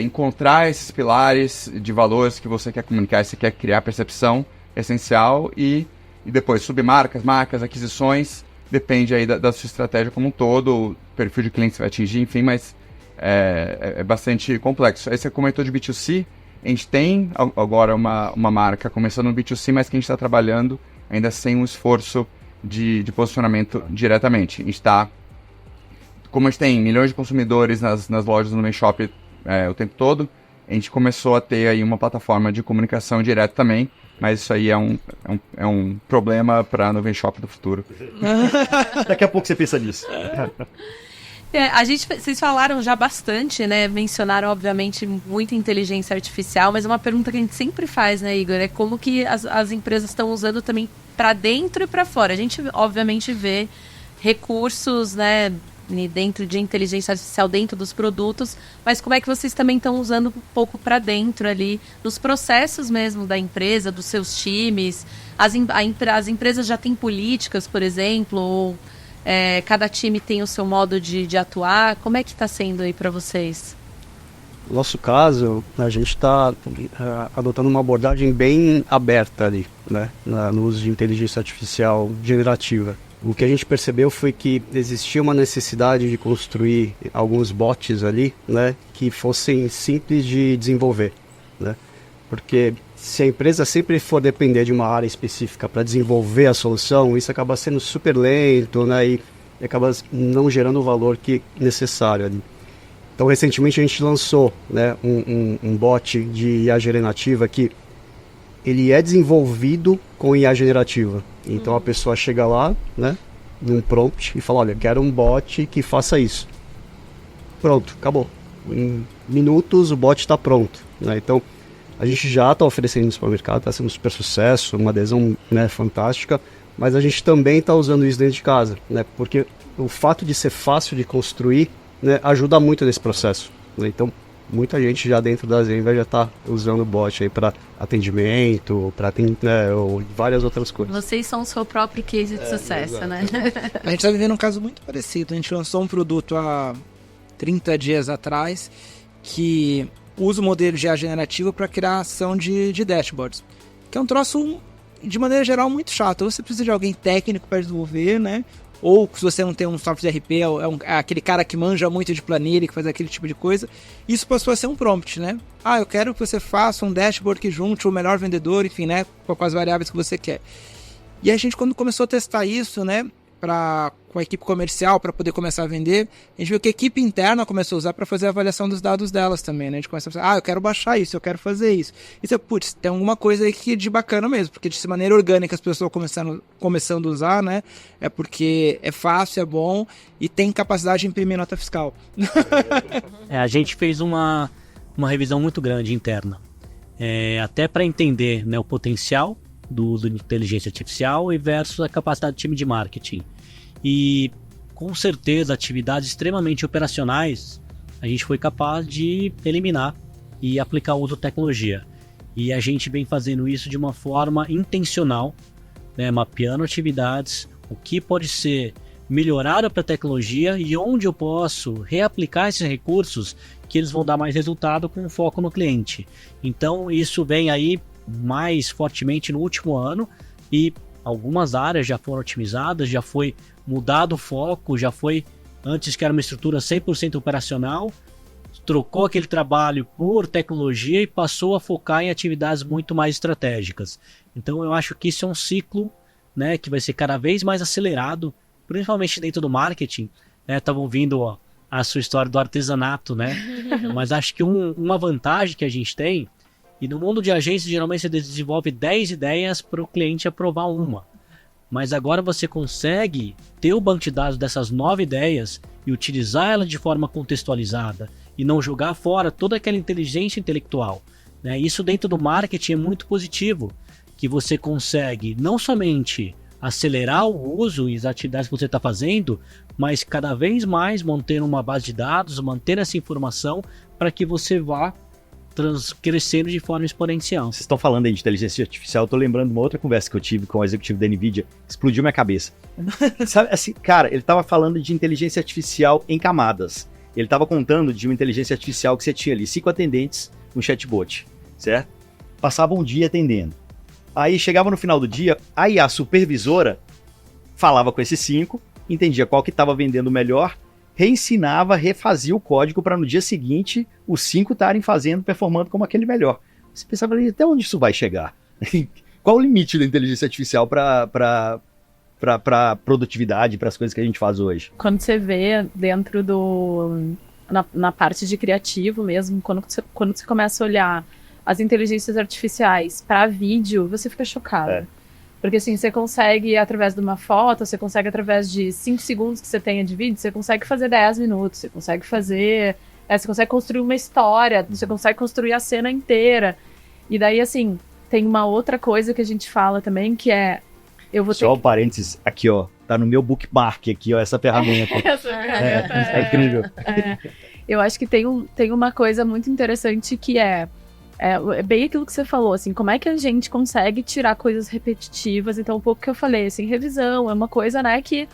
encontrar esses pilares de valores que você quer comunicar, você quer criar percepção, é essencial. E depois, submarcas, marcas, aquisições, depende aí da sua estratégia como um todo, o perfil de cliente que você vai atingir, enfim, mas é bastante complexo. Aí você comentou de B2C, a gente tem agora uma marca começando no B2C, mas que a gente está trabalhando ainda sem um esforço de posicionamento diretamente. A gente está, como a gente tem milhões de consumidores nas lojas do Nuvem Shop o tempo todo, a gente começou a ter aí uma plataforma de comunicação direta também, mas isso aí é um problema para a Nuvem Shop do futuro. Daqui a pouco você pensa nisso. Vocês falaram já bastante, né? Mencionaram, obviamente, muita inteligência artificial, mas uma pergunta que a gente sempre faz, né, Igor? É como que as empresas estão usando também para dentro e para fora. A gente, obviamente, vê recursos, né, dentro de inteligência artificial dentro dos produtos, mas como é que vocês também estão usando um pouco para dentro ali, nos processos mesmo da empresa, dos seus times? As empresas já têm políticas, por exemplo, ou cada time tem o seu modo de atuar. Como é que está sendo aí para vocês? No nosso caso, a gente está adotando uma abordagem bem aberta ali, né, no uso de inteligência artificial generativa. O que a gente percebeu foi que existia uma necessidade de construir alguns bots ali, né, que fossem simples de desenvolver, né? Porque se a empresa sempre for depender de uma área específica para desenvolver a solução, isso acaba sendo super lento, né, e acaba não gerando o valor que necessário ali. Então, recentemente a gente lançou, né, um bot de IA generativa que ele é desenvolvido com IA generativa. Então a pessoa chega lá, né, num prompt e fala, olha, quero um bot que faça isso. Pronto, acabou. Em minutos o bot está pronto, né? Então a gente já está oferecendo isso para o mercado, está sendo um super sucesso, uma adesão, né, fantástica, mas a gente também está usando isso dentro de casa, né, porque o fato de ser fácil de construir, né, ajuda muito nesse processo, né? Então muita gente já dentro da Zenva já está usando o bot aí para atendimento, para ou várias outras coisas. Vocês são o seu próprio case de sucesso, exato, né? A gente está vivendo um caso muito parecido. A gente lançou um produto há 30 dias atrás que usa o modelo de IA generativa para criação de dashboards, que é um troço, de maneira geral, muito chato. Ou você precisa de alguém técnico para desenvolver, né? Ou se você não tem um software de RP, é aquele cara que manja muito de planilha, que faz aquele tipo de coisa. Isso passou a ser um prompt, né? Eu quero que você faça um dashboard que junte o melhor vendedor, enfim, né? Com as variáveis que você quer. E a gente, quando começou a testar isso, né, com a equipe comercial, para poder começar a vender, a gente viu que a equipe interna começou a usar para fazer a avaliação dos dados delas também, né? A gente começou a pensar, eu quero baixar isso, eu quero fazer isso. E você, putz, tem alguma coisa aí que de bacana mesmo, porque de maneira orgânica as pessoas começando a usar, né? É porque é fácil, é bom e tem capacidade de imprimir nota fiscal. A gente fez uma revisão muito grande interna, até para entender, né, o potencial do uso de inteligência artificial e versus a capacidade do time de marketing. E com certeza atividades extremamente operacionais a gente foi capaz de eliminar e aplicar o uso de tecnologia. E a gente vem fazendo isso de uma forma intencional, né, mapeando atividades, o que pode ser melhoraram para a tecnologia e onde eu posso reaplicar esses recursos que eles vão dar mais resultado com foco no cliente. Então isso vem aí mais fortemente no último ano e algumas áreas já foram otimizadas, já foi mudado o foco, já foi, antes que era uma estrutura 100% operacional, trocou aquele trabalho por tecnologia e passou a focar em atividades muito mais estratégicas. Então eu acho que isso é um ciclo, né, que vai ser cada vez mais acelerado, principalmente dentro do marketing. Estavam ouvindo a sua história do artesanato, né? Mas acho que uma vantagem que a gente tem, e no mundo de agência geralmente você desenvolve 10 ideias para o cliente aprovar uma. Mas agora você consegue ter o banco de dados dessas 9 ideias e utilizar ela de forma contextualizada e não jogar fora toda aquela inteligência intelectual, né? Isso dentro do marketing é muito positivo, que você consegue não somente acelerar o uso e as atividades que você está fazendo, mas cada vez mais manter uma base de dados, manter essa informação para que você vá crescendo de forma exponencial. Vocês estão falando aí de inteligência artificial, eu tô lembrando de uma outra conversa que eu tive com o executivo da NVIDIA, explodiu minha cabeça. Sabe, assim, cara, ele tava falando de inteligência artificial em camadas. Ele tava contando de uma inteligência artificial que você tinha ali 5 atendentes no chatbot, certo? Passava um dia atendendo. Aí chegava no final do dia, aí a supervisora falava com esses 5, entendia qual que estava vendendo melhor, reensinava, refazia o código para no dia seguinte os 5 estarem fazendo, performando como aquele melhor. Você pensava, até onde isso vai chegar? Qual o limite da inteligência artificial para produtividade, para as coisas que a gente faz hoje? Quando você vê dentro na parte de criativo mesmo, quando você começa a olhar as inteligências artificiais para vídeo, você fica chocado. Porque assim, você consegue, através de uma foto, você consegue, através de 5 segundos que você tenha de vídeo, você consegue fazer 10 minutos, você consegue fazer... você consegue construir uma história, você consegue construir a cena inteira. E daí, assim, tem uma outra coisa que a gente fala também, que é... Só um parênteses, aqui ó, tá no meu bookmark aqui ó, essa ferramenta. É incrível. Eu acho que tem uma coisa muito interessante que é bem aquilo que você falou, assim, como é que a gente consegue tirar coisas repetitivas. Então, um pouco que eu falei, assim, revisão é uma coisa, né, que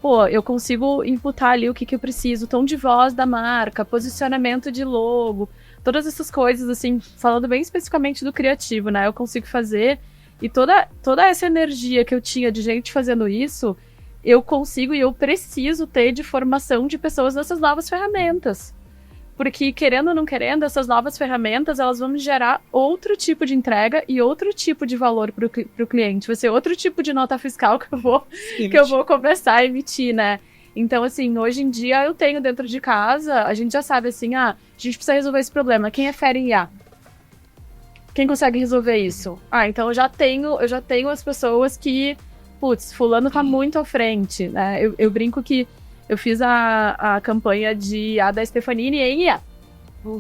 pô, eu consigo imputar ali o que eu preciso, tom de voz da marca, posicionamento de logo, todas essas coisas, assim, falando bem especificamente do criativo, né, eu consigo fazer, e toda essa energia que eu tinha de gente fazendo isso, eu consigo e eu preciso ter de formação de pessoas nessas novas ferramentas. Porque, querendo ou não querendo, essas novas ferramentas, elas vão gerar outro tipo de entrega e outro tipo de valor para o cliente. Vai ser outro tipo de nota fiscal que eu vou começar a emitir, né? Então, assim, hoje em dia eu tenho dentro de casa, a gente já sabe assim, a gente precisa resolver esse problema. Quem é fera em IA? Quem consegue resolver isso? Então eu já tenho as pessoas que, putz, fulano tá muito à frente, né? Eu brinco que eu fiz a campanha de IA da Stefanini em IA,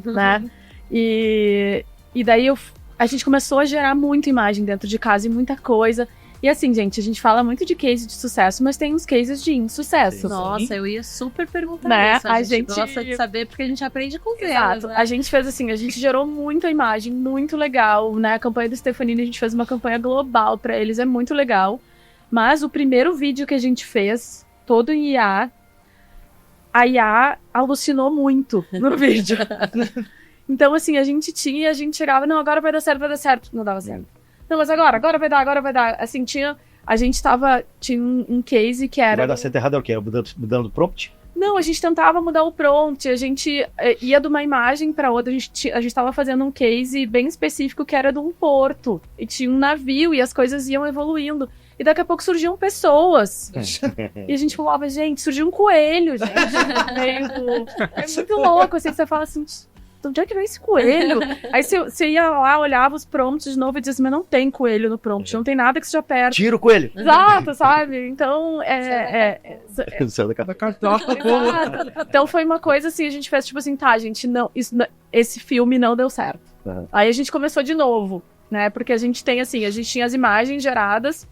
né? E daí a gente começou a gerar muita imagem dentro de casa e muita coisa. E assim, gente, a gente fala muito de case de sucesso, mas tem uns cases de insucesso. Nossa, eu ia super perguntar né? isso. A gente gosta de saber porque a gente aprende com elas, né? A gente fez assim, a gente gerou muita imagem, muito legal, né? A campanha do Stefanini, a gente fez uma campanha global pra eles, é muito legal. Mas o primeiro vídeo que a gente fez, todo em IA, a IA alucinou muito no vídeo. Então, assim, a gente chegava, não, agora vai dar certo, não dava certo. Não, mas agora vai dar. Assim, tinha um case que era... Vai dar certo errado é o quê? Mudando o prompt? Não, a gente tentava mudar o prompt, a gente ia de uma imagem para outra, a gente estava fazendo um case bem específico que era de um porto, e tinha um navio, e as coisas iam evoluindo. E daqui a pouco surgiam pessoas. E a gente falava, gente, surgiu um coelho, gente. É muito louco, assim, você fala assim, de onde é que vem esse coelho? Aí você ia lá, olhava os prompts de novo e dizia assim, mas não tem coelho no prompt, não tem nada que seja perto. Tira o coelho! Exato, sabe? Então, da cartola. Então foi uma coisa assim, a gente fez tipo assim, tá, gente, não, esse filme não deu certo. Uhum. Aí a gente começou de novo, né? Porque a gente tinha as imagens geradas,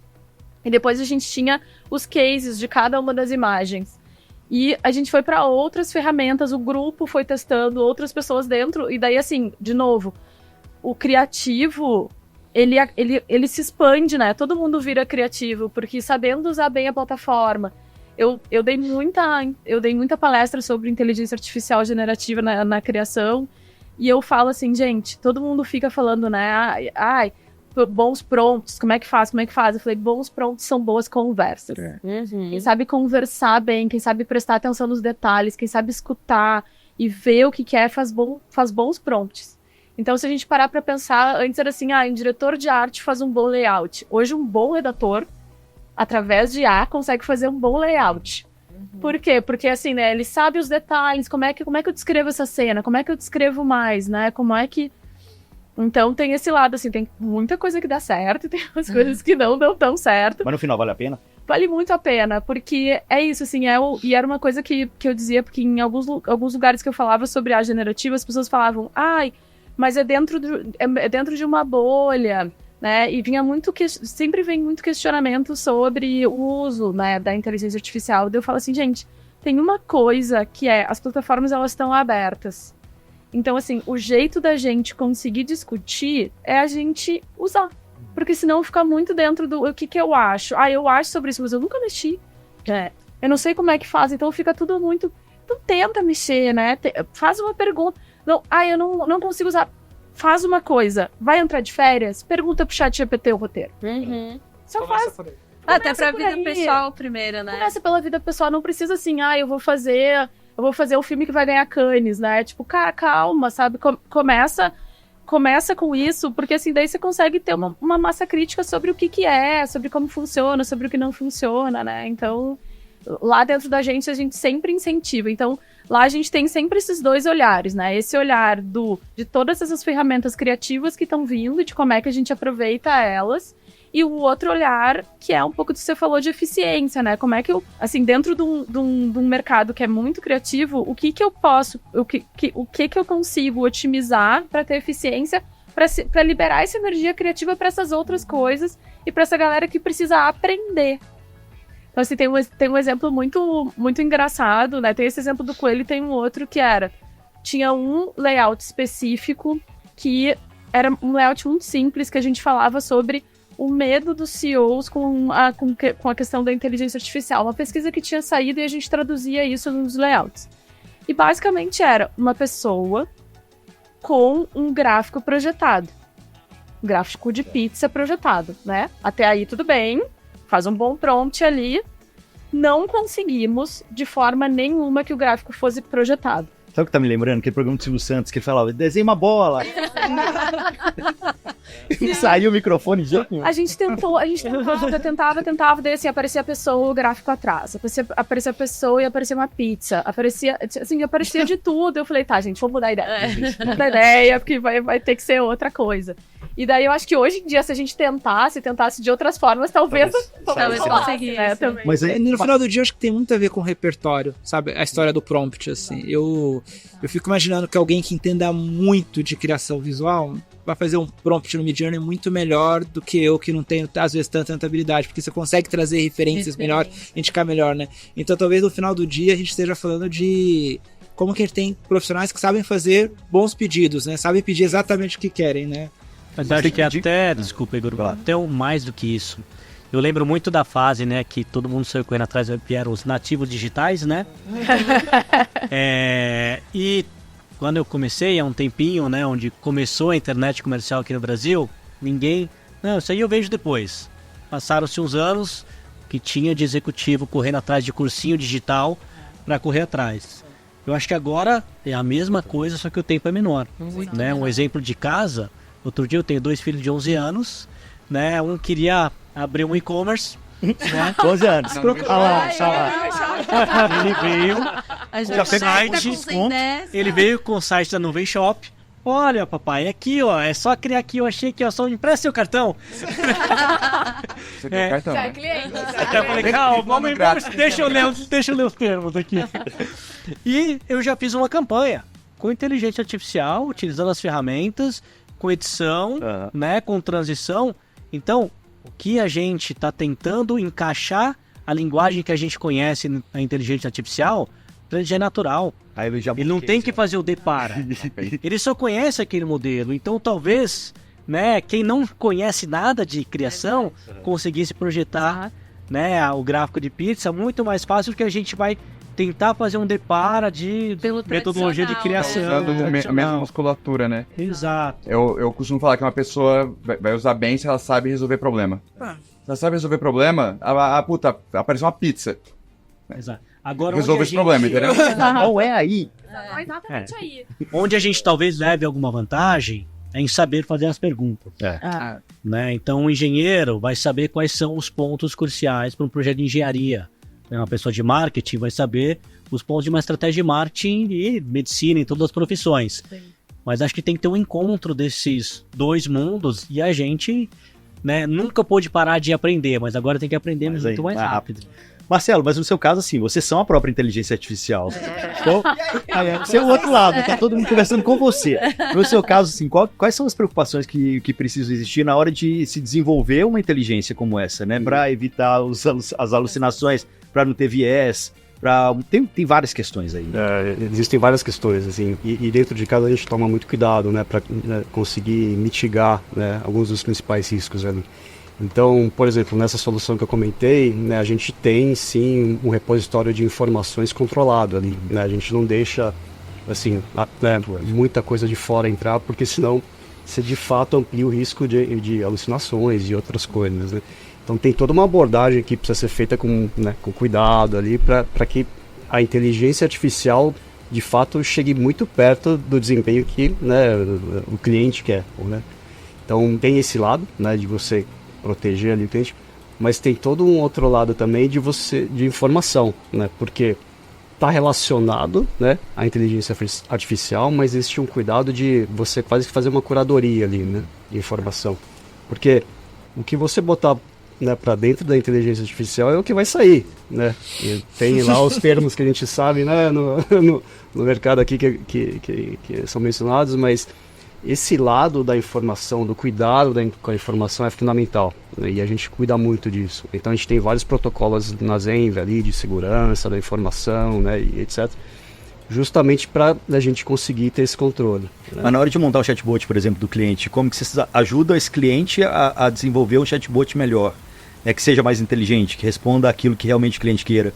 e depois a gente tinha os cases de cada uma das imagens. E a gente foi para outras ferramentas, o grupo foi testando, outras pessoas dentro. E daí, assim, de novo, o criativo, ele se expande, né? Todo mundo vira criativo, porque sabendo usar bem a plataforma, eu dei muita palestra sobre inteligência artificial generativa na criação, e eu falo assim, gente, todo mundo fica falando, né, bons prompts, como é que faz? Eu falei, bons prompts são boas conversas. Quem sabe conversar bem, quem sabe prestar atenção nos detalhes, quem sabe escutar e ver o que quer, faz bons prompts. Então, se a gente parar para pensar, antes era assim, um diretor de arte faz um bom layout. Hoje, um bom redator, através de IA, consegue fazer um bom layout. Por quê? Porque, assim, né, ele sabe os detalhes, como é que eu descrevo essa cena, como é que eu descrevo mais, né, como é que... Então, tem esse lado, assim, tem muita coisa que dá certo, tem umas coisas que não dão tão certo. Mas no final vale a pena? Vale muito a pena, porque é isso, assim, e era uma coisa que eu dizia, porque em alguns lugares que eu falava sobre a generativa, as pessoas falavam, mas é dentro de uma bolha, né, e sempre vem muito questionamento sobre o uso, né, da inteligência artificial. Daí eu falo assim, gente, tem uma coisa que as plataformas, elas estão abertas. Então, assim, o jeito da gente conseguir discutir é a gente usar. Porque senão fica muito dentro do o que eu acho. Eu acho sobre isso, mas eu nunca mexi. Eu não sei como é que faz, então fica tudo muito... Então tenta mexer, né? Faz uma pergunta. Não, eu não consigo usar. Faz uma coisa. Vai entrar de férias? Pergunta pro ChatGPT o roteiro. Só faz. Até pra vida pessoal primeiro, né? Começa pela vida pessoal, não precisa assim, eu vou fazer o filme que vai ganhar Cannes, né? Tipo, cara, calma, sabe? Começa com isso, porque assim, daí você consegue ter uma massa crítica sobre o que é, sobre como funciona, sobre o que não funciona, né? Então, lá dentro da gente, a gente sempre incentiva. Então, lá a gente tem sempre esses dois olhares, né? Esse olhar de todas essas ferramentas criativas que estão vindo, de como é que a gente aproveita elas, e o outro olhar, que é um pouco do que você falou de eficiência, né? Como é que eu, assim, dentro de um mercado que é muito criativo, o que eu posso, o que eu consigo otimizar para ter eficiência, para liberar essa energia criativa para essas outras coisas e para essa galera que precisa aprender. Então, assim, tem um exemplo muito, muito engraçado, né? Tem esse exemplo do coelho e tem um outro que tinha um layout específico que era um layout muito simples, que a gente falava sobre o medo dos CEOs com a questão da inteligência artificial. Uma pesquisa que tinha saído e a gente traduzia isso nos layouts. E basicamente era uma pessoa com um gráfico projetado. Um gráfico de pizza projetado, né? Até aí tudo bem, faz um bom prompt ali. Não conseguimos, de forma nenhuma, que o gráfico fosse projetado. Sabe o que tá me lembrando? Aquele programa do Silvio Santos, que ele falava, desenha uma bola. E saiu o microfone de jeito nenhum. A gente tentava, daí assim, aparecia a pessoa, o gráfico atrás. Aparecia a pessoa e aparecia uma pizza. Aparecia de tudo. Eu falei, tá, gente, vamos mudar a ideia. Vamos mudar a ideia, porque vai ter que ser outra coisa. E daí eu acho que hoje em dia, se a gente tentasse de outras formas, talvez conseguisse, né, também. Mas aí, No final do dia, eu acho que tem muito a ver com o repertório, sabe? A história do prompt, assim. Eu fico imaginando que alguém que entenda muito de criação visual vai fazer um prompt no Midjourney muito melhor do que eu, que não tenho, às vezes, tanta habilidade, porque você consegue trazer referências melhor, indicar melhor, né? Então, talvez no final do dia, a gente esteja falando de como que a gente tem profissionais que sabem fazer bons pedidos, né? Sabem pedir exatamente o que querem, né? Mas acho que até, desculpa, Igor, até mais do que isso. Eu lembro muito da fase, né, que todo mundo saiu correndo atrás, vieram os nativos digitais, né? E quando eu comecei, há um tempinho, né, onde começou a internet comercial aqui no Brasil, não, isso aí eu vejo depois. Passaram-se uns anos que tinha de executivo correndo atrás de cursinho digital para correr atrás. Eu acho que agora é a mesma coisa, só que o tempo é menor, né? Um exemplo de casa, outro dia eu tenho 2 filhos de 11 anos, né? Um queria abrir um e-commerce, né? 12 anos. Ele veio com o site da Nuvem Shop. Olha, papai, aqui, ó, é só criar aqui, eu achei que só empresta seu cartão. Você tem cartão, né? Até eu falei, calma, deixa eu ler os termos aqui. E eu já fiz uma campanha com inteligência artificial, utilizando as ferramentas, com edição, né, com transição. Então, o que a gente está tentando encaixar a linguagem que a gente conhece na inteligência artificial, já é natural. Ele não tem que fazer o depara. Ele só conhece aquele modelo. Então, talvez, né, quem não conhece nada de criação conseguisse projetar né, o gráfico de pizza, muito mais fácil que a gente vai tentar fazer um depara de Pelo metodologia de criação. Usando a mesma musculatura, né? Exato. Eu costumo falar que uma pessoa vai usar bem se ela sabe resolver problema. Se ela sabe resolver problema, puta, apareceu uma pizza. Exato. Agora, resolve esse problema, entendeu? Não é aí. Exatamente aí. Onde a gente talvez leve alguma vantagem é em saber fazer as perguntas. Né? Então, o engenheiro vai saber quais são os pontos cruciais para um projeto de engenharia. Uma pessoa de marketing vai saber os pontos de uma estratégia de marketing e medicina em todas as profissões. Sim. Mas acho que tem que ter um encontro desses dois mundos e a gente, né, nunca pôde parar de aprender, mas agora tem que aprender muito mais rápido. Marcelo, mas no seu caso, assim, vocês são a própria inteligência artificial. Então, você é o outro lado, tá todo mundo conversando com você. No seu caso, assim, quais são as preocupações que precisam existir na hora de se desenvolver uma inteligência como essa, né? Para evitar as alucinações, para não ter viés, tem várias questões aí. Né? Existem várias questões, assim, e dentro de casa a gente toma muito cuidado, né, para conseguir mitigar, né, alguns dos principais riscos ali. Então, por exemplo, nessa solução que eu comentei, né, a gente tem sim um repositório de informações controlado ali, né, a gente não deixa assim, né, muita coisa de fora entrar, porque senão você de fato amplia o risco de alucinações e outras coisas, né? Então tem toda uma abordagem que precisa ser feita com cuidado ali para que a inteligência artificial de fato chegue muito perto do desempenho que, né, o cliente quer, né? Então tem esse lado, né, de você proteger ali o cliente, mas tem todo um outro lado também de informação, né? Porque está relacionado, né, à inteligência artificial, mas existe um cuidado de você quase que fazer uma curadoria ali, né, de informação. Porque o que você botar, né, para dentro da inteligência artificial é o que vai sair, né? E tem lá os termos que a gente sabe, né, no mercado aqui que são mencionados, mas esse lado da informação, do cuidado com a informação é fundamental, né? E a gente cuida muito disso. Então a gente tem vários protocolos na Zenv ali de segurança da informação, né, e etc. Justamente para a gente conseguir ter esse controle, né? Mas na hora de montar o chatbot, por exemplo, do cliente, como que vocês ajudam esse cliente a desenvolver um chatbot melhor? Que seja mais inteligente, que responda aquilo que realmente o cliente queira.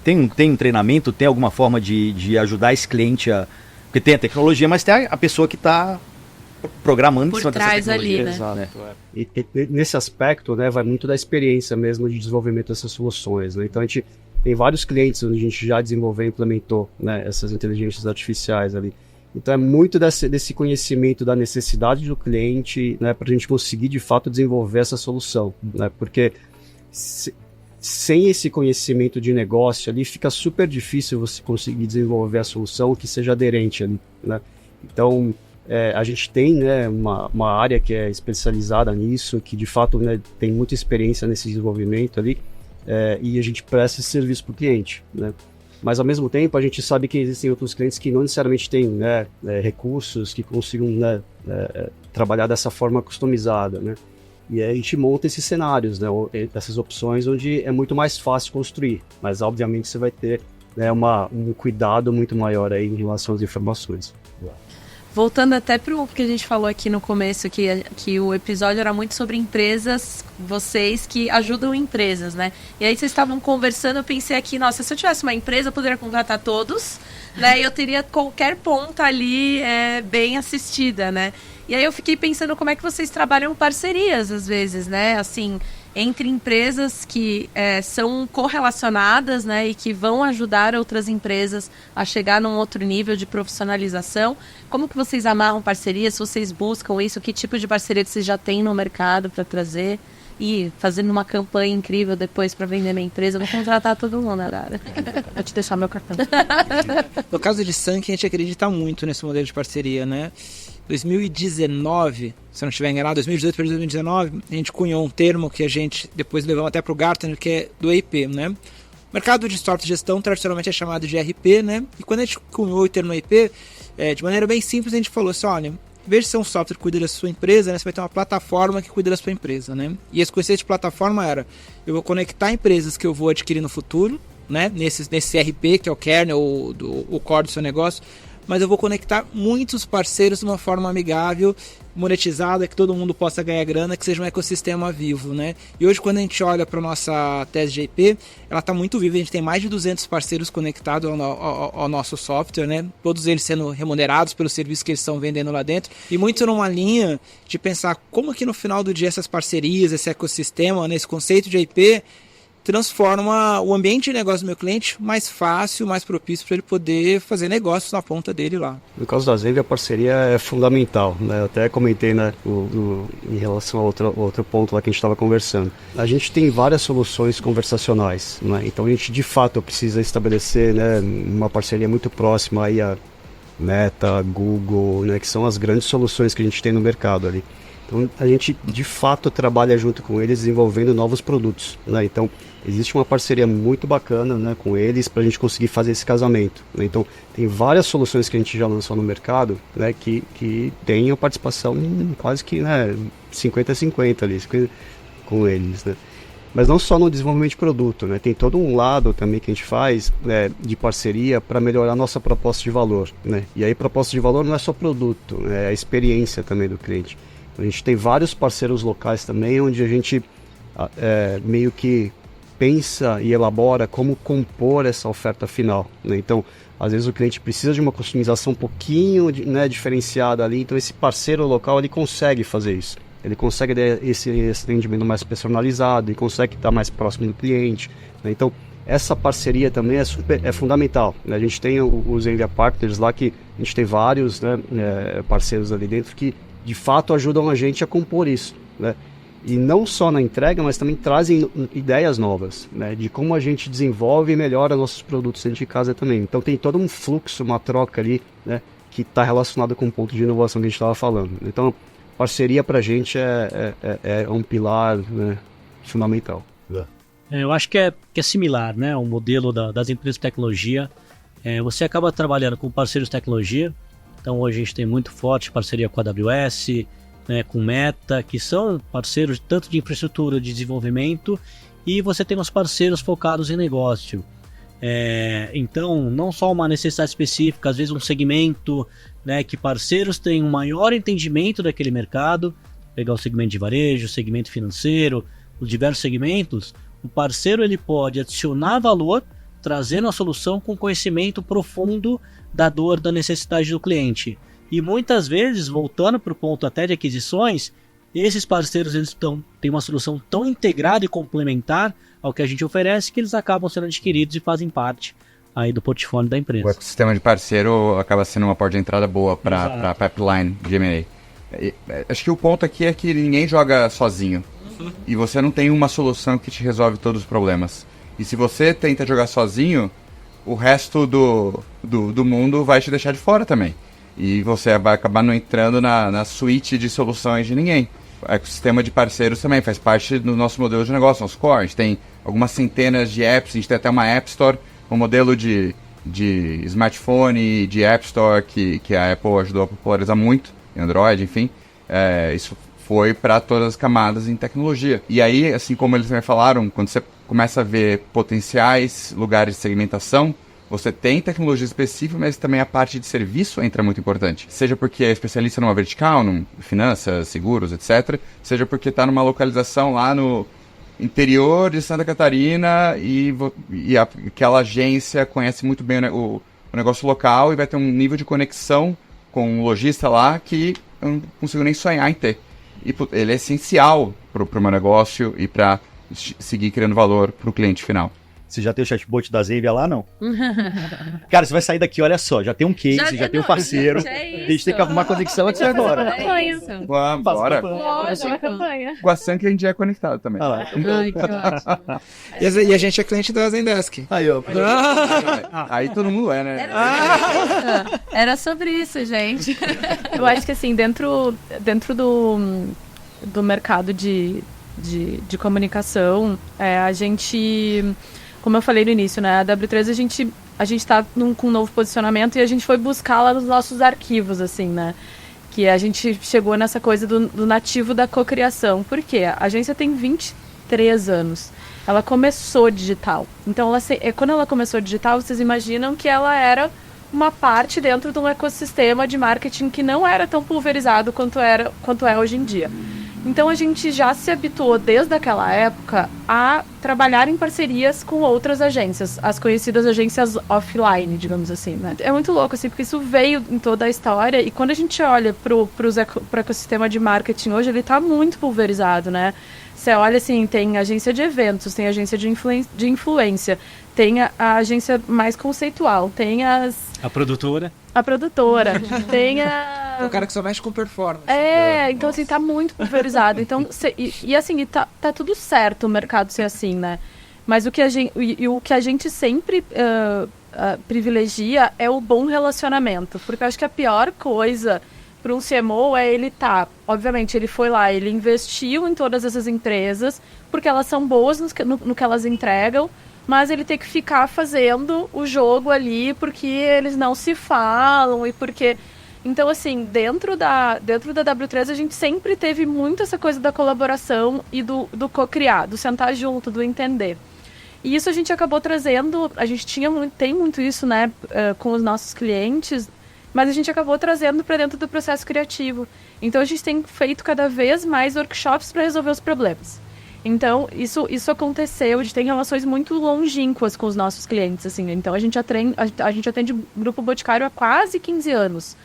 Tem um treinamento, tem alguma forma de ajudar esse cliente a... Porque tem a tecnologia, mas tem a pessoa que está programando por trás ali, né? Exato. E nesse aspecto, né, vai muito da experiência mesmo de desenvolvimento dessas soluções, né? Então a gente tem vários clientes onde a gente já desenvolveu e implementou, né, essas inteligências artificiais ali. Então é muito desse conhecimento da necessidade do cliente, né, para a gente conseguir de fato desenvolver essa solução, né? Porque sem esse conhecimento de negócio ali, fica super difícil você conseguir desenvolver a solução que seja aderente ali, né? Então, a gente tem, né, uma área que é especializada nisso, que de fato, né, tem muita experiência nesse desenvolvimento ali, e a gente presta esse serviço para o cliente, né? Mas, ao mesmo tempo, a gente sabe que existem outros clientes que não necessariamente têm, né, recursos que consigam, né, trabalhar dessa forma customizada, né? E aí a gente monta esses cenários, né, essas opções onde é muito mais fácil construir, mas obviamente você vai ter, né, um cuidado muito maior aí em relação às informações. Voltando até para o que a gente falou aqui no começo, que o episódio era muito sobre empresas, vocês que ajudam empresas, né? E aí vocês estavam conversando, eu pensei aqui, nossa, se eu tivesse uma empresa, eu poderia contratar todos, né? E eu teria qualquer ponta ali bem assistida, né? E aí eu fiquei pensando como é que vocês trabalham parcerias, às vezes, né? Assim, entre empresas que são correlacionadas, né? E que vão ajudar outras empresas a chegar num outro nível de profissionalização. Como que vocês amarram parcerias? Se vocês buscam isso, que tipo de parceria vocês já têm no mercado para trazer? E fazendo uma campanha incrível depois para vender minha empresa, eu vou contratar todo mundo agora. Vou te deixar meu cartão. No caso de Sank, a gente acredita muito nesse modelo de parceria, né? 2019, se eu não estiver enganado, 2018 para 2019, a gente cunhou um termo que a gente depois levamos até para o Gartner, que é do EIP, né? O mercado de software de gestão tradicionalmente é chamado de RP, né? E quando a gente cunhou o termo EIP, de maneira bem simples, a gente falou assim, olha, em vez de ser um software que cuida da sua empresa, né, você vai ter uma plataforma que cuida da sua empresa, né? E esse conceito de plataforma era, eu vou conectar empresas que eu vou adquirir no futuro, né? Nesse RP, que é o kernel, o core do seu negócio, mas eu vou conectar muitos parceiros de uma forma amigável, monetizada, que todo mundo possa ganhar grana, que seja um ecossistema vivo, né? E hoje, quando a gente olha para a nossa tese de IP, ela está muito viva. A gente tem mais de 200 parceiros conectados ao nosso software, né? Todos eles sendo remunerados pelo serviço que eles estão vendendo lá dentro. E muito numa linha de pensar como que no final do dia essas parcerias, esse ecossistema, né, esse conceito de IP transforma o ambiente de negócio do meu cliente mais fácil, mais propício para ele poder fazer negócios na ponta dele lá. No caso da Zenvia, a parceria é fundamental, né? Eu até comentei, né, em relação a outro ponto lá que a gente estava conversando. A gente tem várias soluções conversacionais, né? Então a gente de fato precisa estabelecer, né, uma parceria muito próxima aí a Meta, Google, né, que são as grandes soluções que a gente tem no mercado ali. Então a gente de fato trabalha junto com eles desenvolvendo novos produtos, né? Então existe uma parceria muito bacana, né, com eles para a gente conseguir fazer esse casamento, né? Então tem várias soluções que a gente já lançou no mercado, né, que tem a participação quase que, né, 50-50 ali com eles, né? Mas não só no desenvolvimento de produto, né? Tem todo um lado também que a gente faz, né, de parceria para melhorar a nossa proposta de valor, né? E aí proposta de valor não é só produto, é a experiência também do cliente. A gente tem vários parceiros locais também, onde a gente meio que pensa e elabora como compor essa oferta final, né? Então, às vezes o cliente precisa de uma customização um pouquinho, né, diferenciada ali, então esse parceiro local ele consegue fazer isso. Ele consegue dar esse atendimento mais personalizado e consegue estar mais próximo do cliente, né? Então, essa parceria também é fundamental, né? A gente tem os Zenvia Partners lá, que a gente tem vários, né, parceiros ali dentro que de fato ajudam a gente a compor isso, né? E não só na entrega, mas também trazem ideias novas, né, de como a gente desenvolve e melhora nossos produtos dentro de casa também. Então tem todo um fluxo, uma troca ali, né, que está relacionado com o ponto de inovação que a gente estava falando. Então, parceria para a gente é um pilar, né, fundamental. Eu acho que é similar, né, o modelo das empresas de tecnologia. Você acaba trabalhando com parceiros de tecnologia. Então hoje a gente tem muito forte parceria com a AWS, né, com Meta, que são parceiros tanto de infraestrutura, de desenvolvimento, e você tem os parceiros focados em negócio. Então, não só uma necessidade específica, às vezes um segmento, né, que parceiros têm um maior entendimento daquele mercado, pegar o segmento de varejo, o segmento financeiro, os diversos segmentos, o parceiro ele pode adicionar valor, trazendo a solução com conhecimento profundo da dor, da necessidade do cliente. E muitas vezes, voltando para o ponto até de aquisições, esses parceiros eles têm uma solução tão integrada e complementar ao que a gente oferece que eles acabam sendo adquiridos e fazem parte aí do portfólio da empresa. O ecossistema de parceiro acaba sendo uma porta de entrada boa para a pipeline de M&A. Acho que o ponto aqui é que ninguém joga sozinho. E você não tem uma solução que te resolve todos os problemas. E se você tenta jogar sozinho, o resto do mundo vai te deixar de fora também. E você vai acabar não entrando na suíte de soluções de ninguém. O ecossistema de parceiros também faz parte do nosso modelo de negócio, nosso core. A gente tem algumas centenas de apps, a gente tem até uma App Store, um modelo de smartphone e de App Store que a Apple ajudou a popularizar muito, Android, enfim. Isso foi para todas as camadas em tecnologia. E aí, assim como eles também falaram, quando você começa a ver potenciais lugares de segmentação, você tem tecnologia específica, mas também a parte de serviço entra muito importante. Seja porque é especialista numa vertical, finanças, seguros, etc. Seja porque está numa localização lá no interior de Santa Catarina e aquela agência conhece muito bem o negócio local e vai ter um nível de conexão com um lojista lá que eu não consigo nem sonhar em ter. E ele é essencial para o meu negócio e para seguir criando valor para o cliente final. Você já tem o chatbot da Zenvia lá, não? Cara, você vai sair daqui, olha só, já tem um case, já tem um parceiro. A gente tem que arrumar conexão aqui agora. Bora. Campanha. Com a Sank a gente já é conectado também. Ai, que ótimo. E a gente é cliente da Zendesk. Aí, ó. Aí todo mundo né? Era sobre isso, gente. Eu acho que assim, dentro do mercado de comunicação, a gente, como eu falei no início, né, a W3 a gente tá com um novo posicionamento e a gente foi buscar lá nos nossos arquivos, assim, né, que a gente chegou nessa coisa do nativo da cocriação. Por quê? A agência tem 23 anos, ela começou digital, então quando ela começou digital, vocês imaginam que ela era uma parte dentro de um ecossistema de marketing que não era tão pulverizado quanto é hoje em dia. Então a gente já se habituou desde aquela época a trabalhar em parcerias com outras agências, as conhecidas agências offline, digamos assim, né? É muito louco, assim, porque isso veio em toda a história, e quando a gente olha pro ecossistema de marketing hoje, ele tá muito pulverizado, né? Você olha assim, tem agência de eventos, tem agência de influência, tem a agência mais conceitual, tem a produtora, tem o cara que só mexe com performance. Então assim, tá muito pulverizado. Então, assim, tá tudo certo o mercado ser assim, né? Mas o que a gente sempre privilegia é o bom relacionamento. Porque eu acho que a pior coisa para um CMO é ele obviamente, ele foi lá, ele investiu em todas essas empresas, porque elas são boas no que elas entregam, mas ele tem que ficar fazendo o jogo ali, porque eles não se falam, e porque... Então, assim, dentro da W3, a gente sempre teve muito essa coisa da colaboração e do co-criar, do sentar junto, do entender. E isso a gente acabou trazendo, a gente tem muito isso, né, com os nossos clientes, mas a gente acabou trazendo para dentro do processo criativo. Então, a gente tem feito cada vez mais workshops para resolver os problemas. Então, isso aconteceu, a gente tem relações muito longínquas com os nossos clientes, assim. Então, a gente atende o Grupo Boticário há quase 15 anos.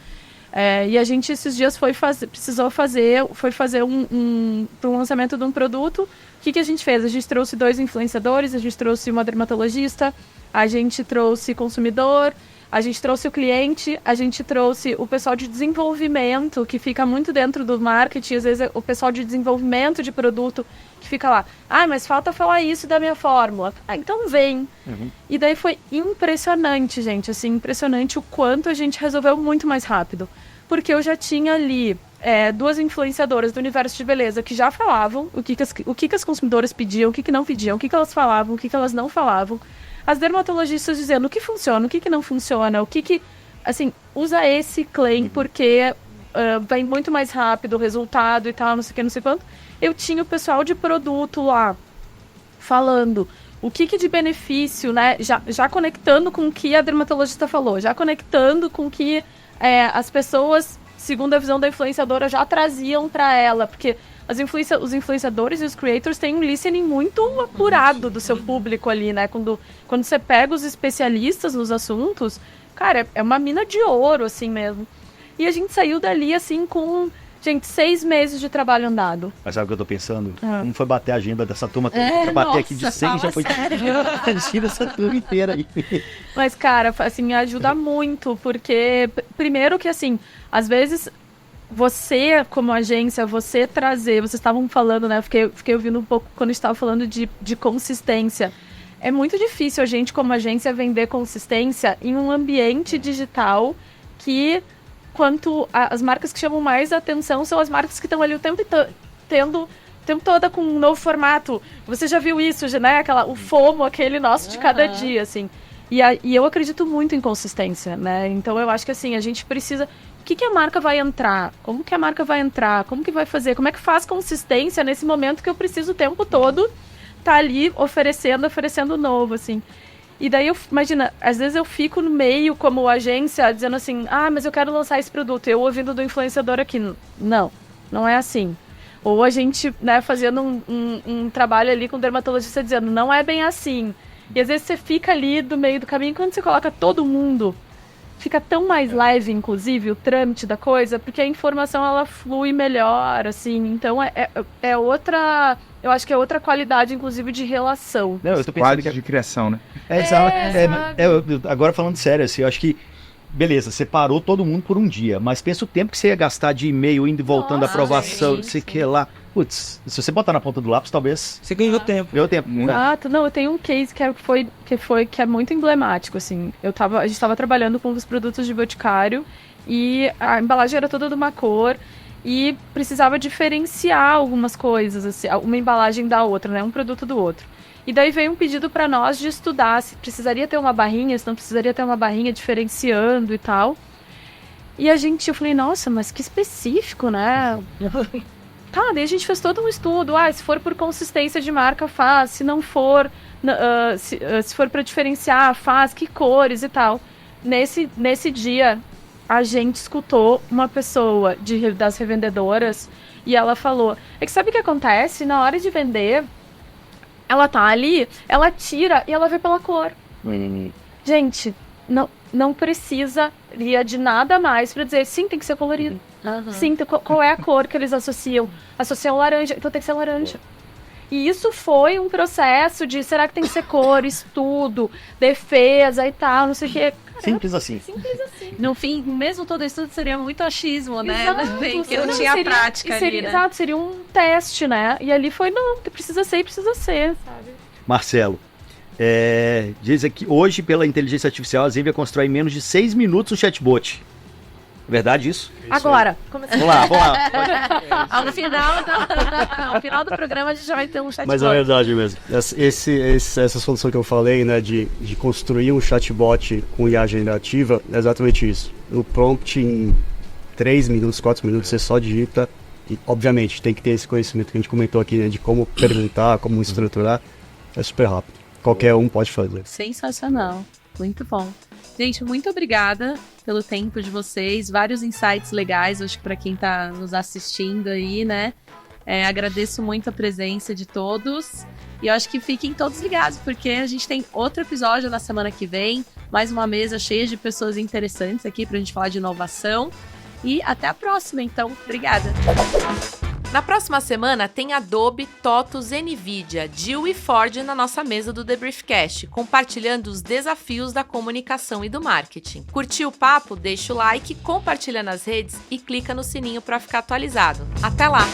E a gente, esses dias, precisou fazer para um lançamento de um produto. O que a gente fez? A gente trouxe 2 influenciadores, a gente trouxe uma dermatologista, a gente trouxe consumidor, a gente trouxe o cliente, a gente trouxe o pessoal de desenvolvimento, que fica muito dentro do marketing, às vezes o pessoal de desenvolvimento de produto, que fica lá, mas falta falar isso da minha fórmula. Então vem. Uhum. E daí foi impressionante, gente, assim, impressionante o quanto a gente resolveu muito mais rápido. Porque eu já tinha ali 2 influenciadoras do universo de beleza que já falavam o que as consumidoras pediam, o que não pediam, o que elas falavam, o que elas não falavam. As dermatologistas dizendo o que funciona, o que não funciona, assim, usa esse claim porque vem muito mais rápido o resultado e tal, não sei o que, não sei quanto. Eu tinha o pessoal de produto lá falando o que de benefício, né, já conectando com o que a dermatologista falou, já conectando com o que as pessoas, segundo a visão da influenciadora, já traziam para ela, porque os influenciadores e os creators têm um listening muito apurado do seu público ali, né? Quando você pega os especialistas nos assuntos, cara, é uma mina de ouro, assim mesmo. E a gente saiu dali, assim, com, 6 meses de trabalho andado. Mas sabe o que eu tô pensando? Como foi bater a agenda dessa turma? Pra bater aqui de 100, já foi... Tira essa turma inteira aí. Mas, cara, assim, ajuda muito, porque, primeiro que, assim, às vezes... Você, como agência, vocês estavam falando, né? Fiquei ouvindo um pouco quando estava falando de consistência. É muito difícil a gente, como agência, vender consistência em um ambiente digital que, as marcas que chamam mais atenção são as marcas que estão ali o tempo todo com um novo formato. Você já viu isso, né? O FOMO, aquele nosso de cada dia, assim. E eu acredito muito em consistência, né? Então, eu acho que, assim, a gente precisa... O que a marca vai entrar? Como que a marca vai entrar? Como que vai fazer? Como é que faz consistência nesse momento que eu preciso o tempo todo tá ali oferecendo novo, assim. E daí, imagina, às vezes eu fico no meio como agência dizendo assim, mas eu quero lançar esse produto. Eu ouvindo do influenciador aqui. Não é assim. Ou a gente, né, fazendo um trabalho ali com o dermatologista dizendo, não é bem assim. E às vezes você fica ali do meio do caminho, quando você coloca todo mundo... Fica tão mais leve, inclusive, o trâmite da coisa, porque a informação, ela flui melhor, assim. Então, é outra... Eu acho que é outra qualidade, inclusive, de relação. Não, eu tô pensando de criação, né? Agora, falando sério, assim, eu acho que... Beleza, você parou todo mundo por um dia, mas pensa o tempo que você ia gastar de e-mail, indo e voltando, aprovação, não sei o que lá. Putz, se você botar na ponta do lápis, talvez... Você ganhou tempo. Ganhou tempo. Eu tenho um case que é muito emblemático, assim. A gente estava trabalhando com os produtos de Boticário e a embalagem era toda de uma cor e precisava diferenciar algumas coisas, assim, uma embalagem da outra, né? Um produto do outro. E daí veio um pedido para nós de estudar se precisaria ter uma barrinha, se não precisaria ter uma barrinha diferenciando e tal. E eu falei, nossa, mas que específico, né? Daí a gente fez todo um estudo. Se for por consistência de marca, faz. Se não for, se for para diferenciar, faz. Que cores e tal. nesse dia, a gente escutou uma pessoa das revendedoras e ela falou, é que sabe o que acontece? Na hora de vender, ela tá ali, ela tira e ela vê pela cor. Gente, não precisaria de nada mais pra dizer, sim, tem que ser colorido. Sim, qual é a cor que eles associam? Associam laranja, então tem que ser laranja. E isso foi um processo de, será que tem que ser cor, estudo, defesa e tal, não sei o quê. Simples assim. Simples assim. No fim, mesmo todo estudo seria muito achismo, né? Exato, Porque não tinha prática ali, né? Exato, seria um teste, né? E ali foi, não, precisa ser, sabe? Marcelo, diz aqui, hoje, pela inteligência artificial, a Zenvia constrói em menos de 6 minutos um chatbot. Verdade isso? Agora, Vamos lá. Ao final do programa, a gente já vai ter um chatbot. Mas é verdade mesmo. Essa solução que eu falei, né, de construir um chatbot com IA generativa, é exatamente isso. O prompt em 3 minutos, 4 minutos, você só digita. E, obviamente, tem que ter esse conhecimento que a gente comentou aqui, né, de como perguntar, como estruturar. É super rápido. Qualquer um pode fazer. Sensacional. Muito bom. Gente, muito obrigada pelo tempo de vocês. Vários insights legais, acho que para quem está nos assistindo aí, né? Agradeço muito a presença de todos. E eu acho que fiquem todos ligados, porque a gente tem outro episódio na semana que vem. Mais uma mesa cheia de pessoas interessantes aqui pra gente falar de inovação. E até a próxima, então. Obrigada. Na próxima semana tem Adobe, TOTUS, NVIDIA, Dil e Ford na nossa mesa do The Briefcast, compartilhando os desafios da comunicação e do marketing. Curtiu o papo? Deixa o like, compartilha nas redes e clica no sininho para ficar atualizado. Até lá!